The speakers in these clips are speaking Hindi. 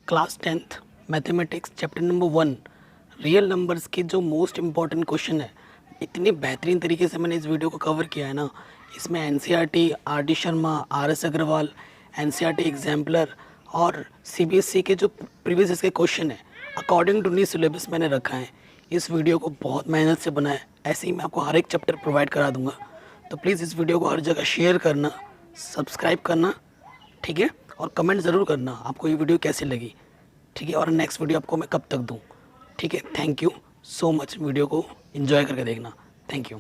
Class 10th mathematics chapter number 1 real numbers के जो मोस्ट इम्पॉर्टेंट क्वेश्चन है, इतने बेहतरीन तरीके से मैंने इस वीडियो को कवर किया है ना। इसमें NCERT, R D Sharma, R S Agarwal, NCERT exemplar और सीबीएसई के जो प्रीवियस के क्वेश्चन है अकॉर्डिंग टू न्यू सिलेबस मैंने रखा है। इस वीडियो को बहुत मेहनत से बनाया, ऐसे ही मैं आपको हर एक चैप्टर प्रोवाइड करा दूंगा। तो प्लीज़ इस वीडियो को हर जगह शेयर करना, सब्सक्राइब करना, ठीक है, और कमेंट ज़रूर करना आपको ये वीडियो कैसी लगी, ठीक है, और नेक्स्ट वीडियो आपको मैं कब तक दूँ, ठीक है। Thank you so much, video को एंजॉय करके देखना। Thank you.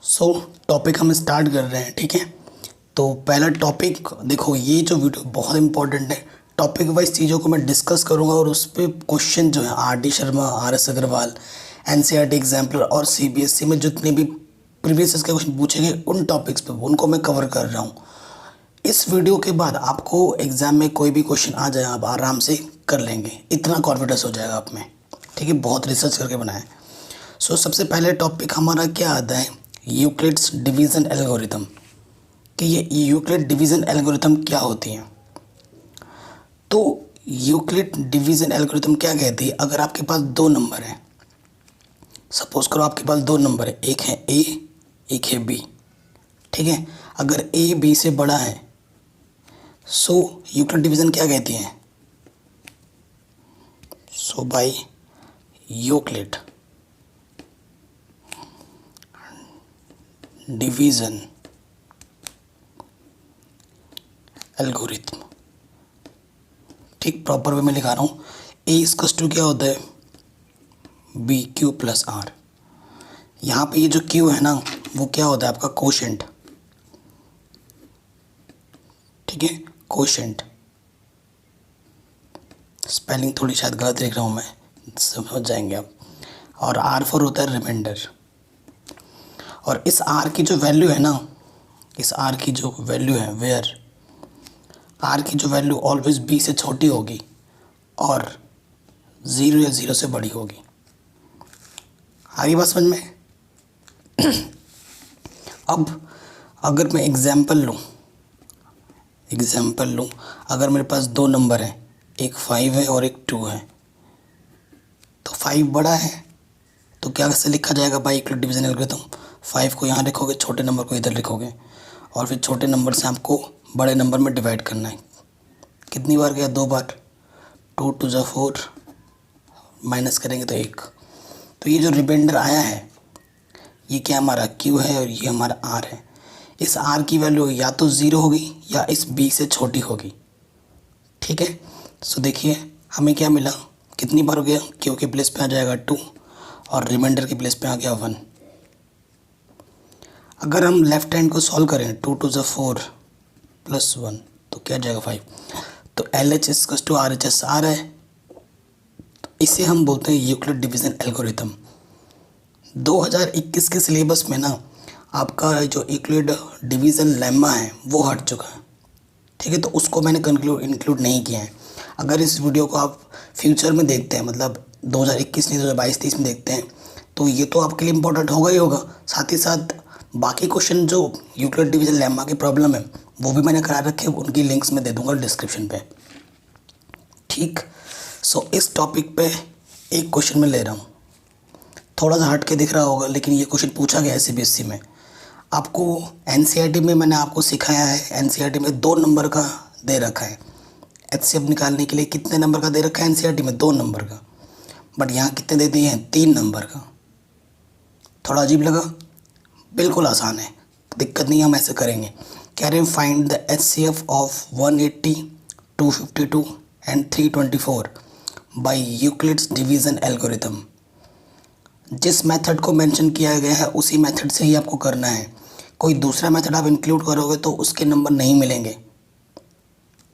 सो टॉपिक हम स्टार्ट कर रहे हैं, ठीक है। तो पहला टॉपिक देखो, ये जो वीडियो बहुत इंपॉर्टेंट है, टॉपिक वाइज चीज़ों को मैं डिस्कस करूँगा और उस पर क्वेश्चन जो है R D Sharma, R S Agarwal, NCERT exemplar और सीबीएसई में जितने भी प्रीवियस के क्वेश्चन पूछेंगे उन टॉपिक्स पे उनको मैं कवर कर रहा हूँ। इस वीडियो के बाद आपको एग्ज़ाम में कोई भी क्वेश्चन आ जाए आप आराम से कर लेंगे, इतना कॉन्फिडेंस हो जाएगा आप में, ठीक है। बहुत रिसर्च करके बनाए। सो सबसे पहले टॉपिक हमारा क्या आता है, यूक्लिड्स डिवीज़न एल्गोरिथम, कि ये यूक्लिड डिवीज़न एल्गोरिथम क्या होती है। तो यूक्लिड डिवीज़न एल्गोरिथम क्या कहती है, अगर आपके पास दो नंबर हैं, सपोज करो आपके पास दो नंबर है, एक है ए एक है बी, ठीक है। अगर ए बी से बड़ा है सो यूक्लिड डिवीज़न क्या कहती है, सो बाय यूक्लिड डिवीज़न एल्गोरिथम, ठीक, प्रॉपर वे में लिखा रहा हूँ। ए इक्वल्स टू क्या होता है, बी क्यू प्लस आर। यहाँ पे ये जो क्यू है ना वो क्या होता है आपका कोशेंट, ठीक है, कोशेंट। स्पेलिंग थोड़ी शायद गलत लिख रहा हूँ मैं, समझ जाएंगे आप। और आर फोर होता है रिमाइंडर। और इस आर की जो वैल्यू है ना, इस आर की जो वैल्यू है, वेयर आर की जो वैल्यू ऑलवेज बी से छोटी होगी और ज़ीरो या ज़ीरो से बड़ी होगी। आगे बात समझ में। अब अगर मैं एग्जाम्पल लूँ, अगर मेरे पास दो नंबर हैं, एक 5 है और एक 2 है, तो 5 बड़ा है तो क्या कैसे लिखा जाएगा बाय यूक्लिड डिवीज़न एल्गोरिथम, 5 को यहाँ लिखोगे, छोटे नंबर को इधर लिखोगे और फिर छोटे नंबर से आपको बड़े नंबर में डिवाइड करना है। कितनी बार गया, दो बार, 2 2 जा 4, माइनस करेंगे तो 1। तो ये जो रिमाइंडर आया है ये क्या हमारा क्यू है और ये हमारा आर है। इस आर की वैल्यू या तो ज़ीरो होगी या इस बी से छोटी होगी, ठीक है। सो देखिए हमें क्या मिला, कितनी बार हो गया, क्यू के प्लेस पे आ जाएगा 2 और रिमाइंडर के प्लेस पे आ गया 1। अगर हम लेफ्ट हैंड को सॉल्व करें, 2 2 जा 4 प्लस 1 तो क्या जाएगा 5। तो L H S to R H S आ रहा है, तो इसे हम बोलते हैं यूक्लिड डिवीज़न एल्गोरिथम। 2021 के सिलेबस में ना आपका जो यूक्लिड डिवीज़न लेम्मा है वो हट चुका है, ठीक है। तो उसको मैंने इंक्लूड नहीं किया है। अगर इस वीडियो को आप फ्यूचर में देखते हैं, मतलब 2021 नहीं 2022-23 में देखते हैं, तो ये तो आपके लिए इम्पोर्टेंट होगा ही होगा। साथ ही साथ बाकी क्वेश्चन जो यूक्लिड डिवीज़न लेम्मा की प्रॉब्लम है वो भी मैंने करा रखे, उनकी लिंक्स मैं दे दूंगा डिस्क्रिप्शन पे, ठीक। सो इस टॉपिक पे एक क्वेश्चन मैं ले रहा हूँ, थोड़ा सा हट के दिख रहा होगा लेकिन ये क्वेश्चन पूछा गया है सीबीएसई में। आपको एनसीईआरटी में मैंने आपको सिखाया है, एनसीईआरटी में 2 नंबर का दे रखा है। एचसीएफ निकालने के लिए कितने नंबर का दे रखा है एनसीईआरटी में, 2 नंबर का, बट यहाँ कितने दे दिए हैं, 3 नंबर का। थोड़ा अजीब लगा, बिल्कुल आसान है, दिक्कत नहीं, हम ऐसे करेंगे। कह रहे हैं find the HCF of 180, 252 and 324 by Euclid's division algorithm. जिस मेथड को मेंशन किया गया है उसी मेथड से ही आपको करना है। कोई दूसरा मेथड आप इंक्लूड करोगे तो उसके नंबर नहीं मिलेंगे,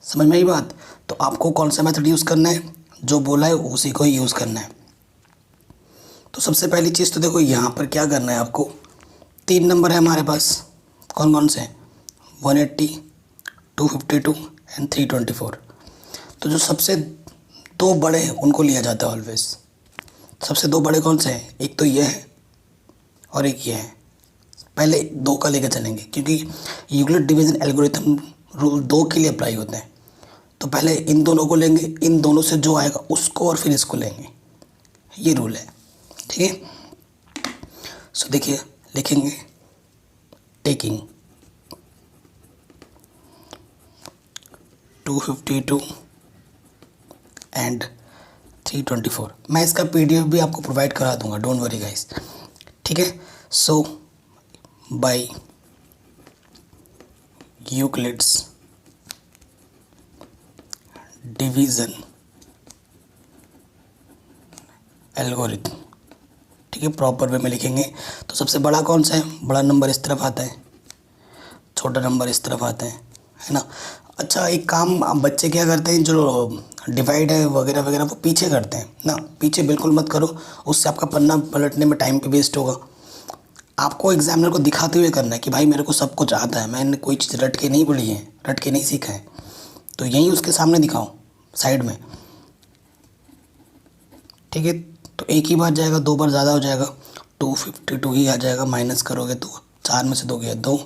समझ में आई बात। तो आपको कौन सा मेथड यूज़ करना है, जो बोला है उसी को ही यूज़ करना है। तो सबसे पहली चीज़ तो देखो यहाँ पर क्या करना है आपको, 3 नंबर है हमारे पास, कौन कौन से, 180, 252 एंड 324। तो जो सबसे 2 बड़े हैं उनको लिया जाता है ऑलवेज। सबसे 2 बड़े कौन से हैं, एक तो ये है और एक ये है। पहले 2 का लेकर चलेंगे, क्योंकि यूक्लिड डिवीजन एल्गोरिथम रूल 2 के लिए अप्लाई होते हैं। तो पहले इन दोनों को लेंगे, इन दोनों से जो आएगा उसको, और फिर इसको लेंगे, ये रूल है, ठीक है। सो देखिए लिखेंगे टेकिंग 252 एंड 324। मैं इसका PDF भी आपको प्रोवाइड करा दूंगा, डोंट वरी गाइस, ठीक है। सो बाय यूक्लिड्स डिवीज़न एल्गोरिथम, ठीक है, प्रॉपर वे में लिखेंगे। तो सबसे बड़ा कौन सा है? बड़ा नंबर इस तरफ आता है, छोटा नंबर इस तरफ आता है ना। अच्छा, एक काम अब बच्चे क्या करते हैं, जो डिवाइड है वगैरह वगैरह वो पीछे करते हैं ना, पीछे बिल्कुल मत करो, उससे आपका पन्ना पलटने में टाइम पे वेस्ट होगा। आपको एग्जामिनर को दिखाते हुए करना है कि भाई मेरे को सब कुछ आता है, मैंने कोई चीज़ रट के नहीं पढ़ी है, रट के नहीं सीखा है। तो यहीं उसके सामने दिखाओ साइड में, ठीक है। तो एक ही बार जाएगा, 2 बार ज़्यादा हो जाएगा, 252 ही आ जाएगा। माइनस करोगे तो 4 में से 2 गया 2,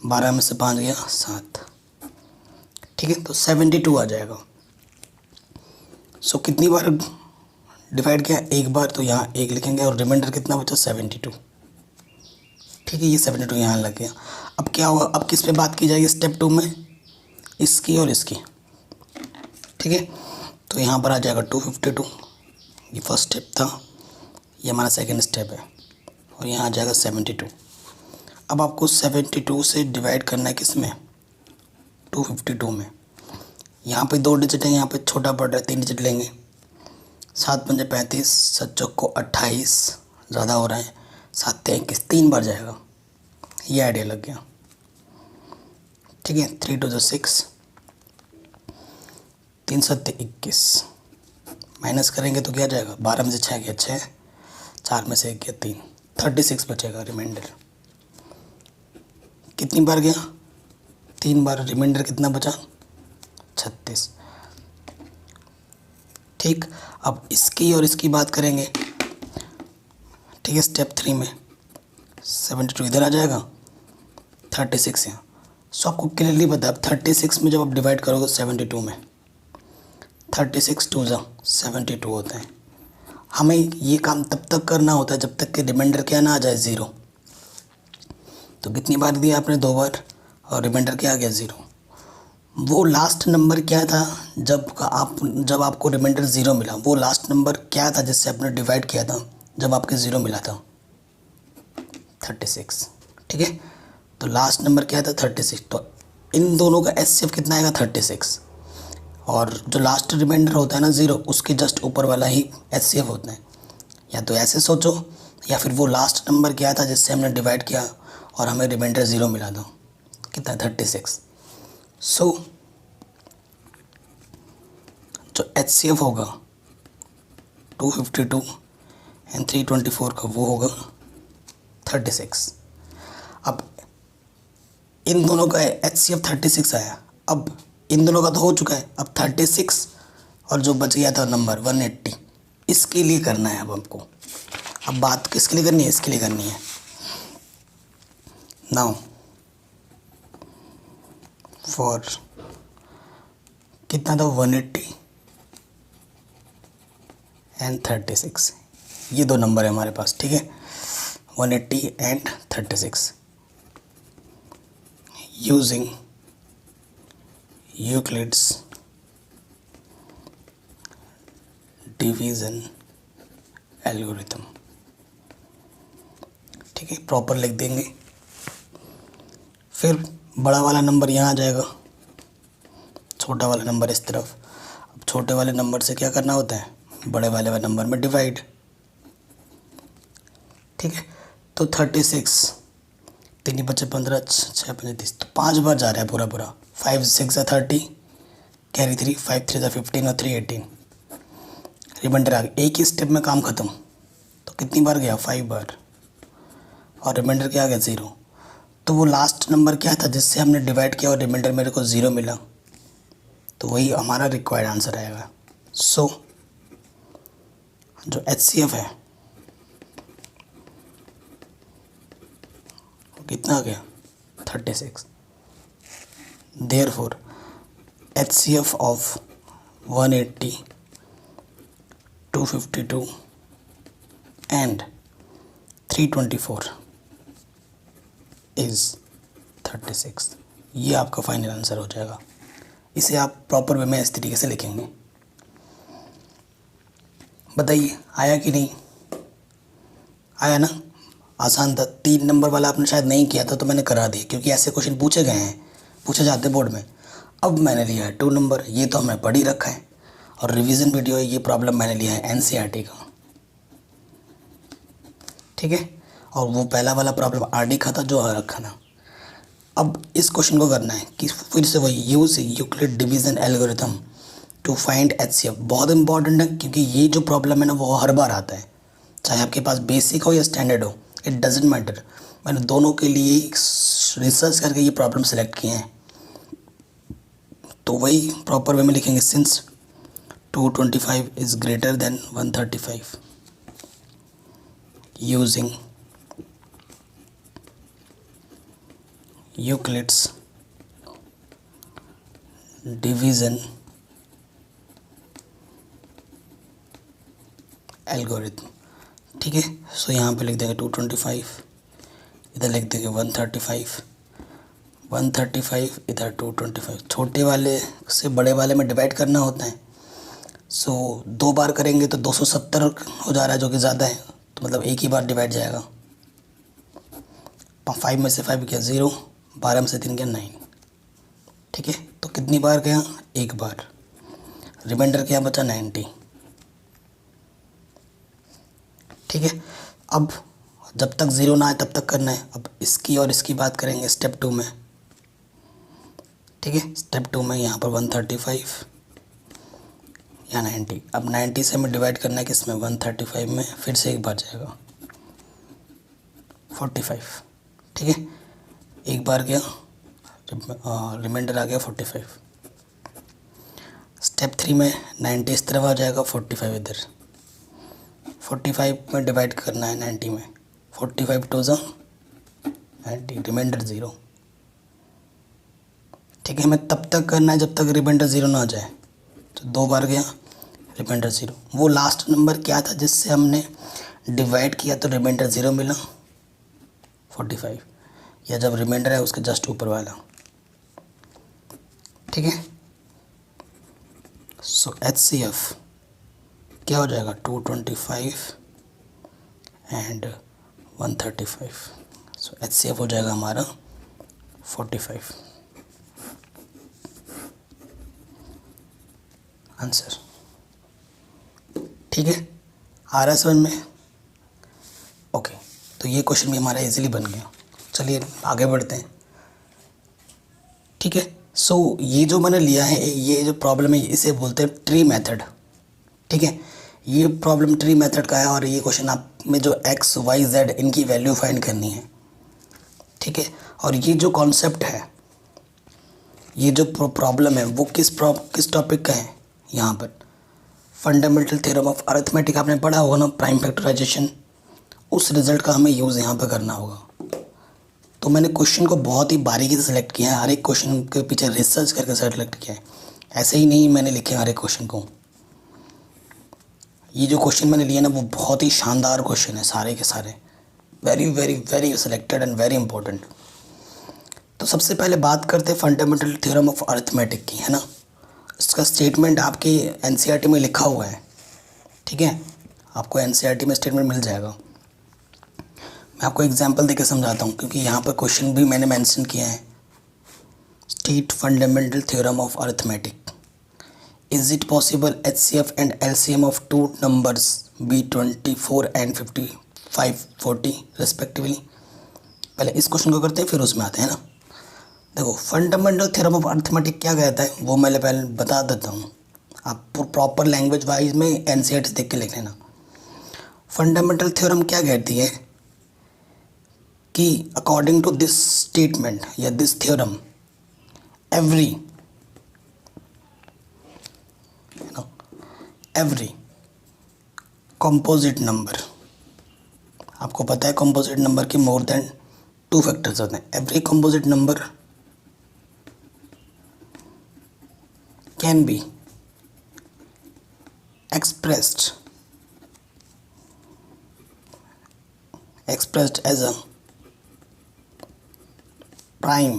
12 में से 5 गया 7, ठीक है। तो 72 आ जाएगा। सो कितनी बार डिवाइड किया? एक बार, तो यहाँ 1 लिखेंगे और रिमाइंडर कितना बचा? 72, ठीक है। ये 72 यहाँ लग गया। अब क्या होगा? अब किस पे बात की जाएगी स्टेप 2 में? इसकी और इसकी, ठीक है। तो यहाँ पर आ जाएगा 252, ये फर्स्ट स्टेप था, ये हमारा सेकंड स्टेप है, और यहाँ आ जाएगा 72। अब आपको 72 से डिवाइड करना है किस में? 252 में। यहाँ पे 2 डिजिट है, यहाँ पे छोटा पड़ रहा है, 3 डिजिट लेंगे। 7 पंजे 35, 7 चौको 28, ज़्यादा हो रहा है, 7 21, 3 बार जाएगा। ये आइडिया लग गया, ठीक है। 3 2 6, 3 7 21, माइनस करेंगे तो क्या जाएगा? 12 में से 6 गया 6, 4 में से 1 गया 3, 36 बचेगा रिमाइंडर। कितनी बार गया? 3 बार। रिमाइंडर कितना बचा? 36, ठीक। अब इसकी और इसकी बात करेंगे, ठीक है। स्टेप 3 में 72 इधर आ जाएगा, 36 यहाँ। सो आपको क्लियरली पता है, अब 36 में जब आप डिवाइड करोगे 72 में, 36 2 जा 72 होते हैं। हमें ये काम तब तक करना होता है जब तक कि रिमाइंडर क्या ना आ जाए 0। तो कितनी बार दिया आपने? 2 बार, और रिमाइंडर क्या आ गया? 0। वो लास्ट नंबर क्या था जब आपको रिमाइंडर 0 मिला? वो लास्ट नंबर क्या था जिससे आपने डिवाइड किया था जब आपके 0 मिला था? 36, ठीक है। तो लास्ट नंबर क्या था? 36। तो इन दोनों का HCF कितना आएगा? 36। और जो लास्ट रिमाइंडर होता है ना 0, उसके जस्ट ऊपर वाला ही HCF होता है। या तो ऐसे सोचो, या फिर वो लास्ट नंबर क्या था जिससे हमने डिवाइड किया और हमें रिमाइंडर 0 मिला था? कितना? 36। सो जो HCF होगा 252 एंड 324 का, वो होगा 36। अब इन दोनों का HCF 36 आया। अब इन दोनों का तो हो चुका है, अब 36 और जो बच गया था नंबर 180, इसके लिए करना है अब हमको। अब बात किसके लिए करनी है? इसके लिए करनी है। नाउ फॉर कितना था? 180 एंड 36, ये 2 नंबर है हमारे पास, ठीक है। 180 and 36 using Euclid's division algorithm, ठीक है। प्रॉपर लिख देंगे। फिर बड़ा वाला नंबर यहाँ आ जाएगा, छोटा वाला नंबर इस तरफ। अब छोटे वाले नंबर से क्या करना होता है? बड़े वाले नंबर में डिवाइड, ठीक है। तो 36, 3 बचे 15, 6 5 30, तो 5 बार जा रहा है पूरा। 5 6 30, कैरी 3, 5 3 15 और 3 18, रिमाइंडर आ गया। एक ही स्टेप में काम ख़त्म। तो कितनी बार गया? 5 बार, और रिमाइंडर क्या आ गया? 0। तो वो लास्ट नंबर क्या था जिससे हमने डिवाइड किया और रिमाइंडर मेरे को 0 मिला? तो वही हमारा रिक्वायर्ड आंसर आएगा। सो जो HCF है कितना आ गया 36। Therefore HCF of 180, 252 and 324 is 36। ये आपका फाइनल आंसर हो जाएगा। इसे आप प्रॉपर वे में इस तरीके से लिखेंगे। बताइए आया कि नहीं आया ना? आसान था। 3 नंबर वाला आपने शायद नहीं किया था तो मैंने करा दिया, क्योंकि ऐसे क्वेश्चन पूछे गए हैं, पूछे जाते बोर्ड में। अब मैंने लिया है 2 नंबर, ये तो हमने पढ़ ही रखा है, और रिवीजन वीडियो है, ये प्रॉब्लम मैंने लिया है NCERT का, ठीक है। और वो पहला वाला प्रॉब्लम RD का था जो आ रखा था। अब इस क्वेश्चन को करना है कि फिर से वही use Euclid division algorithm to find HCF। बहुत इंपॉर्टेंट है, क्योंकि ये जो प्रॉब्लम है ना वो हर बार आता है, चाहे आपके पास बेसिक हो या स्टैंडर्ड हो, इट डजेंट मैटर। मैंने दोनों के लिए रिसर्च करके ये प्रॉब्लम सेलेक्ट किए हैं, तो वही प्रॉपर वे में लिखेंगे। Since 225 is greater than 135 using Euclid's division algorithm, ठीक है। सो यहाँ पे लिख देंगे 225, इधर लिख देंगे 135, 135 इधर 225। छोटे वाले से बड़े वाले में डिवाइड करना होता है। सो 2 बार करेंगे तो 270 हो जा रहा है, जो कि ज़्यादा है, तो मतलब एक ही बार डिवाइड जाएगा। 5 में से 5 गया 0, 12 में से 3 गया 9, ठीक है। तो कितनी बार गया? एक बार। रिमाइंडर क्या बचा? 90, ठीक है। अब जब तक 0 ना आए तब तक करना है। अब इसकी और इसकी बात करेंगे स्टेप 2 में, ठीक है। स्टेप 2 में यहाँ पर 135 या 90। अब 90 से हमें डिवाइड करना है कि इसमें 135 में फिर से एक बार जाएगा 45, ठीक है। एक बार गया, रिमाइंडर आ गया 45। स्टेप 3 में 90 इस तरफ आ जाएगा, 45 इधर। 45 में डिवाइड करना है 90 में, 45 2 90, रिमाइंडर 0, ठीक है। हमें तब तक करना है जब तक रिमाइंडर 0 ना आ जाए। तो 2 बार गया, रिमाइंडर 0। वो लास्ट नंबर क्या था जिससे हमने डिवाइड किया तो रिमाइंडर 0 मिला? 45, या जब रिमाइंडर है उसके जस्ट ऊपर वाला, ठीक है। सो HCF क्या हो जाएगा? 225 एंड 135। सो HCF हो जाएगा हमारा 45 आंसर, ठीक है। आ रहा है समझ में? ओके, तो ये क्वेश्चन भी हमारा इजीली बन गया। चलिए आगे बढ़ते हैं, ठीक है। सो ये जो मैंने लिया है, ये जो प्रॉब्लम है इसे बोलते हैं ट्री मेथड, ठीक है। ये प्रॉब्लम ट्री मेथड का है, और ये क्वेश्चन आप में जो x, y, z इनकी वैल्यू फाइंड करनी है, ठीक है। और ये जो कॉन्सेप्ट है, ये जो प्रॉब्लम है वो किस टॉपिक का है? यहाँ पर फंडामेंटल थ्योरम ऑफ अरिथमेटिक आपने पढ़ा होगा ना, प्राइम फैक्टराइजेशन, उस रिजल्ट का हमें यूज़ यहाँ पर करना होगा। तो मैंने क्वेश्चन को बहुत ही बारीकी से सिलेक्ट किया है, हर एक क्वेश्चन के पीछे रिसर्च करके सेलेक्ट किया है, ऐसे ही नहीं मैंने लिखे हर एक क्वेश्चन को। ये जो क्वेश्चन मैंने लिए ना वो बहुत ही शानदार क्वेश्चन है, सारे के सारे very very very selected and very important. तो सबसे पहले बात करते हैं फंडामेंटल थ्योरम ऑफ अरिथमेटिक की, है ना। इसका स्टेटमेंट आपके NCERT में लिखा हुआ है, ठीक है। आपको NCERT में स्टेटमेंट मिल जाएगा। मैं आपको एग्जांपल देके समझाता हूँ, क्योंकि यहाँ पर क्वेश्चन भी मैंने मेंशन किया है। State fundamental theorem of arithmetic, is it possible HCF and LCM of 2 numbers be 24 and 55 40 respectively. पहले इस क्वेश्चन को करते हैं फिर उसमें आते हैं ना। देखो फंडामेंटल थ्योरम ऑफ अरिथमेटिक क्या कहता है वो मैं पहले बता देता हूँ, आप प्रॉपर लैंग्वेज वाइज में NCERT देख के लिख लेना। फंडामेंटल थ्योरम क्या कहती है कि अकॉर्डिंग टू दिस स्टेटमेंट या this theorem, every composite number, आपको पता है कंपोजिट नंबर की मोर देन टू फैक्टर्स होते हैं। Every composite number can be expressed as a prime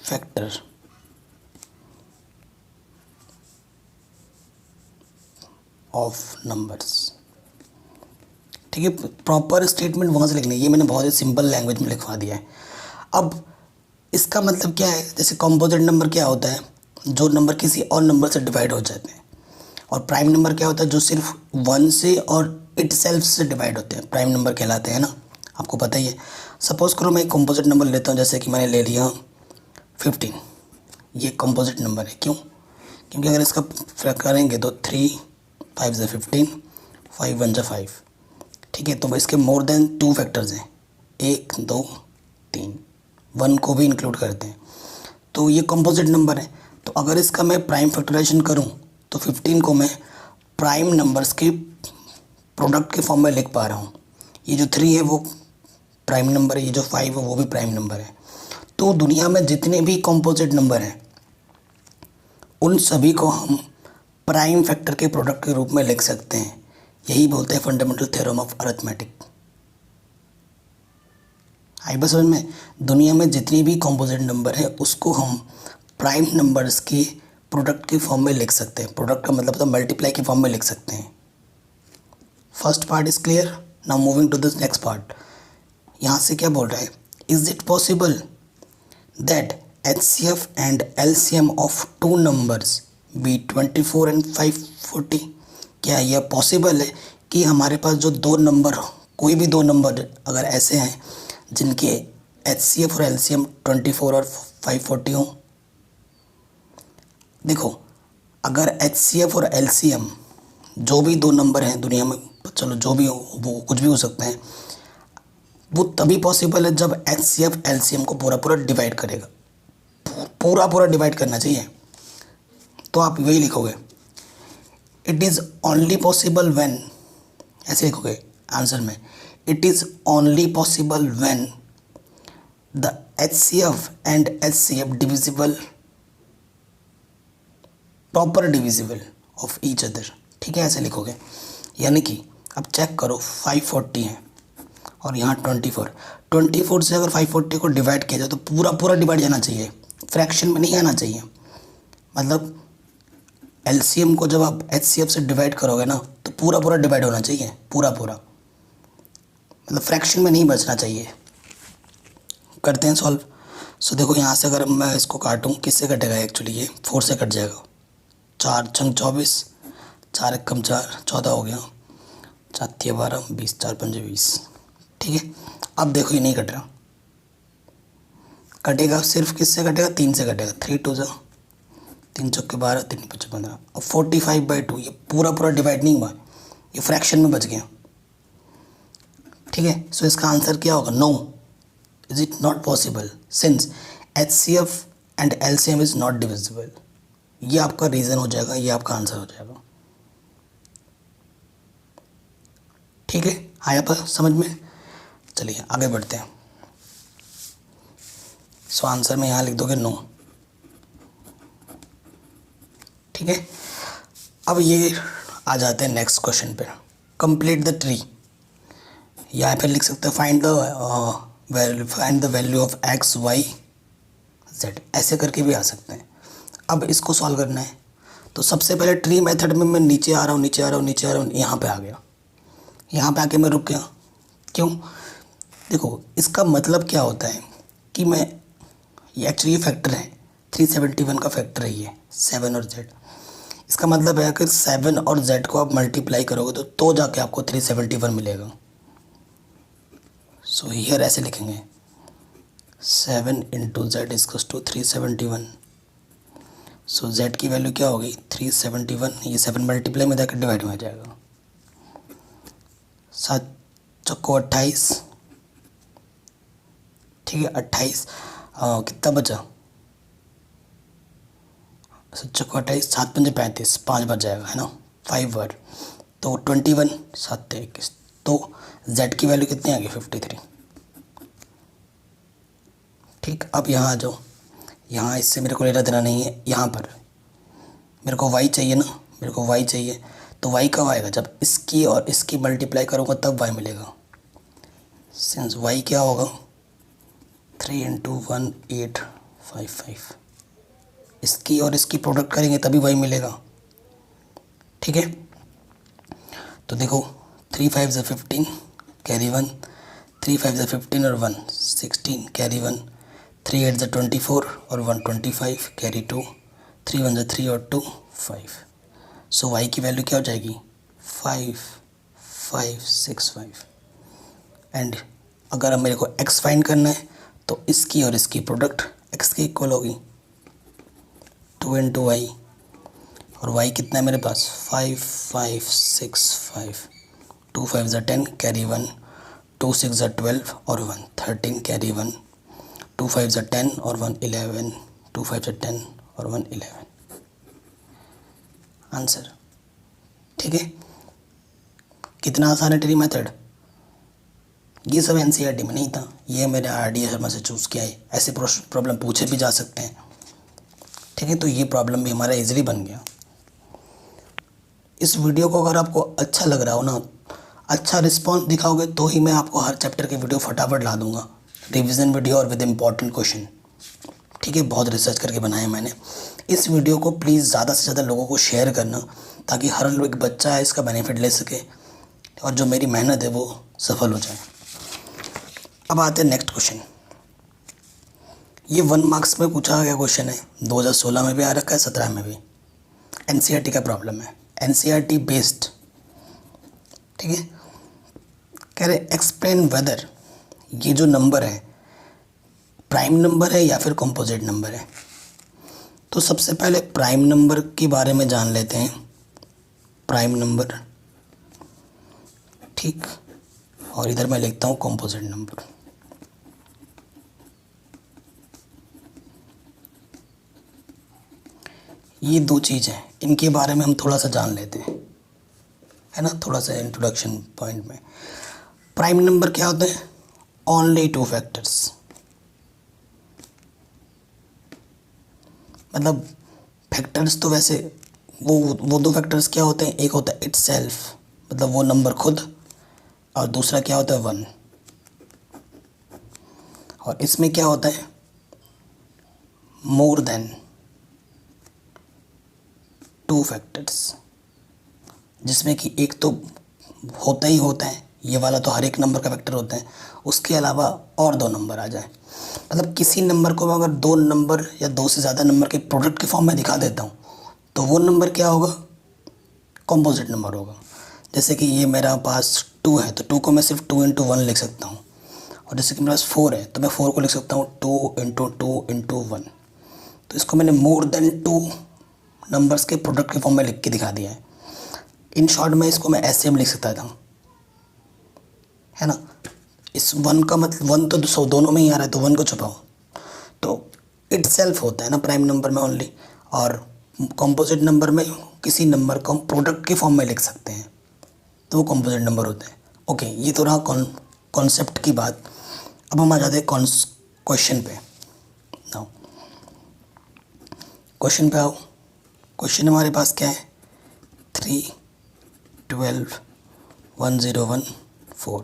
factor of numbers। ठीक है, प्रॉपर स्टेटमेंट वहाँ से लिखनी है। ये मैंने बहुत ही सिंपल लैंग्वेज में लिखवा दिया है। अब इसका मतलब क्या है, जैसे कंपोजिट नंबर क्या होता है, जो नंबर किसी और नंबर से डिवाइड हो जाते हैं, और प्राइम नंबर क्या होता है, जो सिर्फ वन से और इट सेल्फ से डिवाइड होते हैं, प्राइम नंबर कहलाते हैं ना, आपको पता ही है। सपोज़ करो मैं एक कंपोजिट नंबर लेता हूँ, जैसे कि मैंने ले लिया 15। ये कंपोजिट नंबर है, क्यों? क्योंकि अगर इसका करेंगे तो 3 5 से 15, 5 1 जा 5। ठीक है, तो इसके मोर देन 2 फैक्टर्स हैं, 1 2 3, 1 को भी इंक्लूड करते हैं, तो ये कंपोजिट नंबर है। तो अगर इसका मैं प्राइम फैक्टराइजेशन करूं तो 15 को मैं प्राइम नंबर्स के प्रोडक्ट के फॉर्म में लिख पा रहा हूं। ये जो 3 है वो प्राइम नंबर है, ये जो 5 है वो भी प्राइम नंबर है। तो दुनिया में जितने भी कंपोजिट नंबर हैं उन सभी को हम प्राइम फैक्टर के प्रोडक्ट के रूप में लिख सकते हैं। यही बोलते हैं फंडामेंटल थ्योरम ऑफ अरिथमेटिक। आई बस समझ में, दुनिया में जितनी भी कंपोजिट नंबर है उसको हम प्राइम नंबर्स के प्रोडक्ट के फॉर्म में लिख सकते हैं। प्रोडक्ट का मतलब मल्टीप्लाई के फॉर्म में लिख सकते हैं। First part is clear. Now moving to this next part. यहाँ से क्या बोल रहा है, is it possible that HCF and LCM of two numbers be 24 and 540? क्या यह पॉसिबल है कि हमारे पास जो दो नंबर, कोई भी दो नंबर अगर ऐसे हैं जिनके HCF और LCM 24 और 540 हों? देखो, अगर HCF और LCM जो भी दो नंबर हैं दुनिया में, चलो जो भी हो, वो कुछ भी हो सकते हैं, वो तभी पॉसिबल है जब HCF LCM को पूरा पूरा डिवाइड करेगा। पूरा पूरा डिवाइड करना चाहिए। तो आप वही लिखोगे, it is only possible when, ऐसे लिखोगे आंसर में, it is only possible when the HCF and HCF divisible, proper divisible of each other. ठीक है, ऐसे लिखोगे। यानी कि अब चेक करो, 540 है और यहाँ 24 से अगर 540 को डिवाइड किया जाए तो पूरा पूरा डिवाइड जाना चाहिए, फ्रैक्शन में नहीं आना चाहिए। मतलब LCM को जब आप HCF से डिवाइड करोगे ना तो पूरा पूरा डिवाइड होना चाहिए, पूरा पूरा, मतलब फ्रैक्शन में नहीं बचना चाहिए। करते हैं सॉल्व। सो देखो, यहाँ से अगर मैं इसको काटूँ, किससे कटेगा एक्चुअली, ये 4 से कट जाएगा। 4 छंग 24, 4 एक कम 4, 14 हो गया, 4 3 12, 20, 4 5 20। ठीक है, अब देखो ये नहीं कट रहा, कटेगा सिर्फ किससे कटेगा, 3 से कटेगा। 3 2 जा 3 चौके 12, 3 5 15। अब 45/2 ये पूरा पूरा डिवाइड नहीं हुआ, ये फ्रैक्शन में बच गया। ठीक है, सो इसका आंसर क्या होगा, no, is it not possible since HCF and LCM is not divisible. ये आपका रीज़न हो जाएगा, ये आपका आंसर हो जाएगा। ठीक है, आया पर समझ में? चलिए आगे बढ़ते हैं। सो आंसर में यहाँ लिख दोगे नो। ठीक है, अब ये आ जाते हैं नेक्स्ट क्वेश्चन पे, कंप्लीट द ट्री। यहाँ पे लिख सकते हैं find the value of x y z, ऐसे करके भी आ सकते हैं। अब इसको सॉल्व करना है तो सबसे पहले ट्री मेथड में मैं नीचे आ रहा हूँ, यहाँ पे आ गया, यहाँ पे आके मैं रुक गया। क्यों? देखो, इसका मतलब क्या होता है कि मैं, ये एक्चुअली फैक्टर है, 371 का फैक्टर है ये 7 और z। इसका मतलब है कि 7 और z को आप मल्टीप्लाई करोगे तो जाके आपको 371 मिलेगा। सो हियर ऐसे लिखेंगे, 7 into z equals to 371। So z की वैल्यू क्या होगी, 371। ये 7 मल्टीप्लाई में जाकर डिवाइड हो जाएगा। 7 चौको 28। ठीक है, 28 कितना बचा, 7 चौको 28, 7 पंजे 35, 5 बच जाएगा, है ना, 5 बार। तो 21 7 21 तो z की वैल्यू कितनी आ गई 53। ठीक, अब यहाँ आ जाओ, यहाँ इससे मेरे को लेना देना नहीं है, यहाँ पर मेरे को y चाहिए ना, मेरे को y चाहिए। तो y कब आएगा, जब इसकी और इसकी मल्टीप्लाई करूँगा तब y मिलेगा। सिंस y क्या होगा 3 × 1 8 5 5, इसकी और इसकी प्रोडक्ट करेंगे तभी y मिलेगा। ठीक है, तो देखो 3 5 = 15 कैरी 1, 3 5 = 15 और 1 16 कैरी 1, 3 8 = 24 और 1 25 कैरी 2, 3 1 = 3 और 2 5। सो y की वैल्यू क्या हो जाएगी 5 5 6 5। एंड अगर अब मेरे को x फाइंड करना है तो इसकी और इसकी प्रोडक्ट x के इक्वल होगी 2 × y, और y कितना है मेरे पास 5 5 6 5, 2 5 = 10 कैरी 1, 2 6 = 12 और 1 13 कैरी 1, 2 5 = 10 और 1 11, 2 5 = 10 और 1 11 आंसर। ठीक है, कितना आसान है ट्री मेथड। ये सब एनसीईआरटी में नहीं था, ये मैंने आरडीए शर्मा से चूज़ किया है। ऐसे प्रॉब्लम पूछे भी जा सकते हैं। ठीक है, तो ये प्रॉब्लम भी हमारा इजीली बन गया। इस वीडियो को अगर आपको अच्छा लग रहा हो ना, अच्छा रिस्पॉन्स दिखाओगे तो ही मैं आपको हर चैप्टर की वीडियो फटाफट ला दूंगा, रिवीजन वीडियो और विद इम्पॉर्टेंट क्वेश्चन। ठीक है, बहुत रिसर्च करके बनाया मैंने। इस वीडियो को प्लीज़ ज़्यादा से ज़्यादा लोगों को शेयर करना, ताकि हर एक बच्चा है इसका बेनिफिट ले सके और जो मेरी मेहनत है वो सफल हो जाए। अब आते हैं नेक्स्ट क्वेश्चन। ये 1 मार्क्स में पूछा गया क्वेश्चन है, 2016 में भी आ रखा है, 17 में भी। एनसीईआरटी का प्रॉब्लम है, एनसीईआरटी बेस्ड। ठीक है, कह रहे एक्सप्लेन वेदर, ये जो नंबर है प्राइम नंबर है या फिर कंपोजिट नंबर है। तो सबसे पहले प्राइम नंबर के बारे में जान लेते हैं। प्राइम नंबर, ठीक, और इधर मैं लिखता हूँ कंपोजिट नंबर। ये दो चीज़ हैं, इनके बारे में हम थोड़ा सा जान लेते हैं, है ना, थोड़ा सा इंट्रोडक्शन पॉइंट में। प्राइम नंबर क्या होते हैं, ओनली 2 फैक्टर्स, मतलब फैक्टर्स तो वैसे वो 2 फैक्टर्स क्या होते हैं, एक होता है इटसेल्फ, मतलब वो नंबर खुद, और दूसरा क्या होता है 1। और इसमें क्या होता है मोर देन 2 फैक्टर्स, जिसमें कि एक तो होता ही होता है, ये वाला तो हर एक नंबर का फैक्टर होता है, उसके अलावा और 2 नंबर आ जाए। मतलब किसी नंबर को अगर 2 नंबर या 2 से ज़्यादा नंबर के प्रोडक्ट के फॉर्म में दिखा देता हूँ तो वो नंबर क्या होगा, कंपोजिट नंबर होगा। जैसे कि ये मेरा पास 2 है तो 2 को मैं सिर्फ 2 × 1 लिख सकता हूँ, और जैसे कि मेरे पास 4 है तो मैं 4 को लिख सकता हूँ 2 × 2 × 1। तो इसको मैंने मोर देन 2 नंबर्स के प्रोडक्ट के फॉर्म में लिख के दिखा दिया है। इन शॉर्ट में इसको मैं ऐसे लिख सकता था, है ना। इस 1 का मतलब 1 तो दोनों में ही आ रहा है, तो 1 को छुपाओ, तो इटसेल्फ होता है ना प्राइम नंबर में ओनली, और कंपोजिट नंबर में किसी नंबर को हम प्रोडक्ट के फॉर्म में लिख सकते हैं, तो वो कंपोजिट नंबर होते हैं। ओके, ये तो रहा कॉन्सेप्ट की बात। अब हम आ जाते हैं क्वेश्चन पे। नाउ क्वेश्चन पे आओ। क्वेश्चन हमारे पास क्या है, 3 12 1 0 1 4।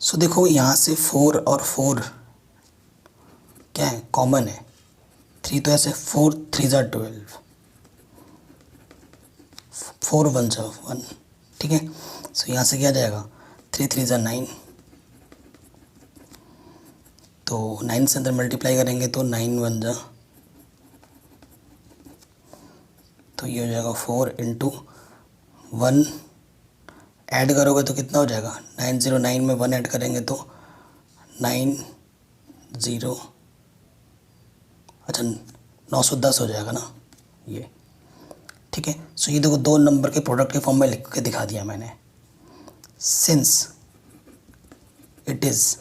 सो देखो यहाँ से 4 और 4 क्या है, कॉमन है। 3 तो ऐसे 4 3 = 12, 4 1 = 1। ठीक है, सो यहाँ से क्या जाएगा, 3 3 = 9, तो 9 से अंदर मल्टीप्लाई करेंगे तो 9 1 = तो ये हो जाएगा 4 × 1, ऐड करोगे तो कितना हो जाएगा, 909 में 1 ऐड करेंगे तो 9 0, अच्छा 910 हो जाएगा ना ये। ठीक है, सो ये देखो 2 नंबर के प्रोडक्ट के फॉर्म में लिख के दिखा दिया मैंने। सिंस इट इज़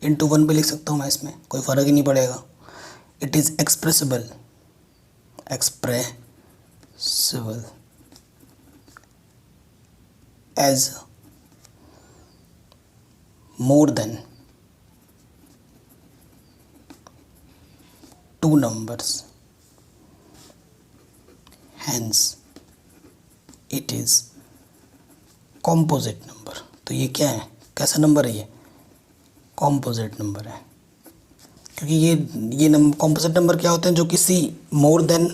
इंटू 1 भी लिख सकता हूँ मैं, इसमें कोई फ़र्क ही नहीं पड़ेगा। It is expressible as more than two numbers, hence it is composite number। तो ये क्या है, कैसा नंबर है, ये कॉम्पोजिट नंबर है, क्योंकि ये नंबर कॉम्पोजिट नंबर क्या होते हैं, जो किसी मोर देन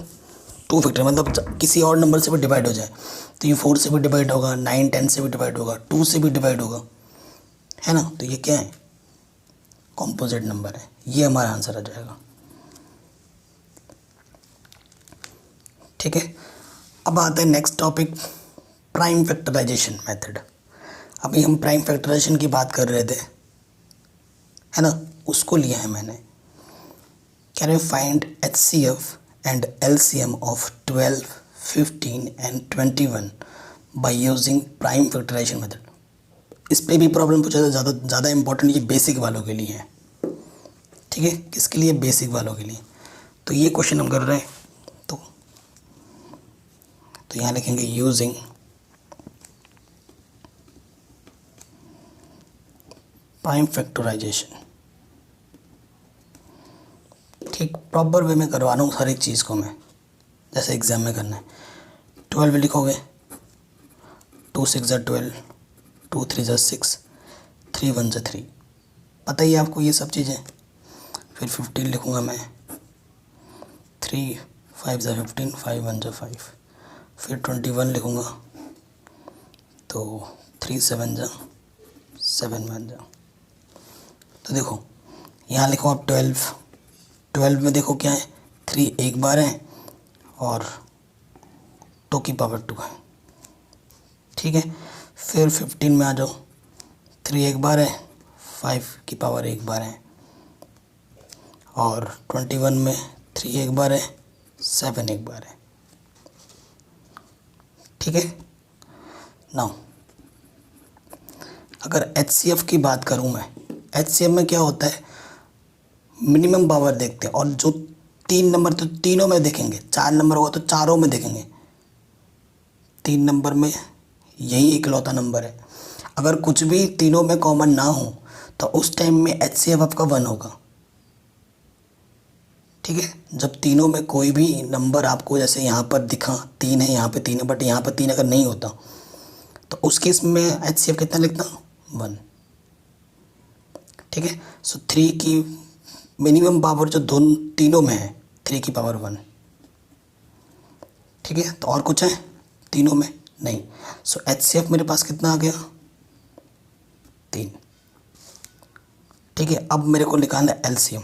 टू फैक्टर मतलब किसी और नंबर से भी डिवाइड हो जाए। तो ये 4 से भी डिवाइड होगा, 9 10 से भी डिवाइड होगा, 2 से भी डिवाइड होगा, है ना। तो ये क्या है, कॉम्पोजिट नंबर है। ये हमारा आंसर आ जाएगा। ठीक है, अब आते हैं next topic, prime factorisation method. अभी हम प्राइम फैक्टराइजेशन की बात कर रहे थे, है ना, उसको लिया है मैंने। Can you find HCF and LCM of 12, 15 and 21 by using prime factorisation method. इस पे भी प्रॉब्लम पूछा था, ज़्यादा इंपॉर्टेंट ये बेसिक वालों के लिए है। ठीक है, किसके लिए, बेसिक वालों के लिए। तो ये क्वेश्चन हम कर रहे हैं, तो यहाँ लिखेंगे यूजिंग प्राइम फैक्टराइजेशन। ठीक प्रॉपर वे में करवा रहा हूँ हर एक चीज़ को मैं, जैसे एग्ज़ाम में करना है। 12 लिखोगे, 2 6 12, 2 3 6, 3 1 3, पता ही है आपको ये सब चीज़ें। फिर 15 लिखूँगा मैं, 3 5 15, 5 1 5। फिर 21 लिखूँगा, तो 3 7 7 1। तो देखो यहाँ लिखो आप 12 में देखो क्या है, 3 एक बार है और 2 की पावर 2 है। ठीक है, फिर 15 में आ जाओ, 3 एक बार है, 5 की पावर एक बार है, और 21 में 3 एक बार है, 7 एक बार है। ठीक है, नाउ अगर HCF की बात करूं मैं, HCF में क्या होता है, मिनिमम पावर देखते हैं, और जो 3 नंबर तो तीनों में देखेंगे, 4 नंबर होगा तो चारों में देखेंगे। 3 नंबर में यही इकलौता नंबर है। अगर कुछ भी तीनों में कॉमन ना हो तो उस टाइम में HCF आपका 1 होगा। ठीक है, जब तीनों में कोई भी नंबर आपको, जैसे यहाँ पर दिखा 3 है, यहाँ पे 3 है, बट यहाँ पर 3 अगर नहीं होता तो उस केस में HCF कितना लिखना, 1। ठीक है, सो 3 की मिनिमम पावर जो तीनों में है, 3 की पावर 1। ठीक है, तो और कुछ है तीनों में नहीं। सो HCF मेरे पास कितना आ गया, 3। ठीक है, अब मेरे को निकालना है LCM।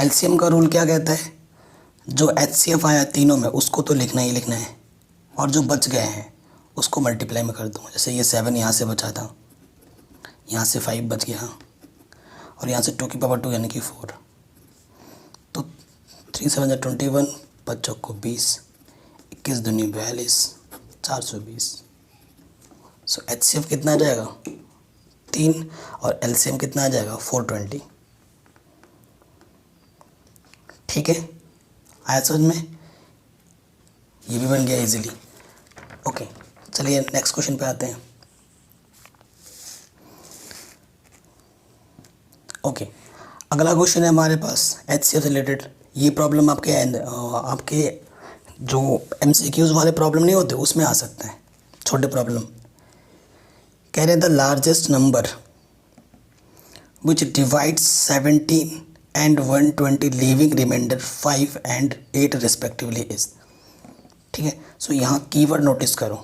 LCM का रूल क्या कहता है, जो HCF आया तीनों में उसको तो लिखना ही लिखना है, और जो बच गए हैं उसको मल्टीप्लाई में कर दूँ। जैसे ये 7 यहाँ से बचा था, यहाँ से 5 बच गया, और यहाँ से 2 की पावर 2 यानी कि 4। तो 3 7 21, 5 चौको 20, 21 दूनी 42, 420। सो HCF कितना आ जाएगा, 3, और LCM कितना आ जाएगा, 420। ठीक है, आया समझ में, ये भी बन गया इजीली। ओके, चलिए नेक्स्ट क्वेश्चन पे आते हैं। ओके, अगला क्वेश्चन है हमारे पास HCF से रिलेटेड। ये प्रॉब्लम आपके जो MCQs वाले प्रॉब्लम नहीं होते उसमें आ सकते हैं, छोटे प्रॉब्लम। कह रहे the largest number which divides 17 and 120 leaving remainder 5 and 8 respectively is। ठीक है, सो यहाँ कीवर्ड नोटिस करो,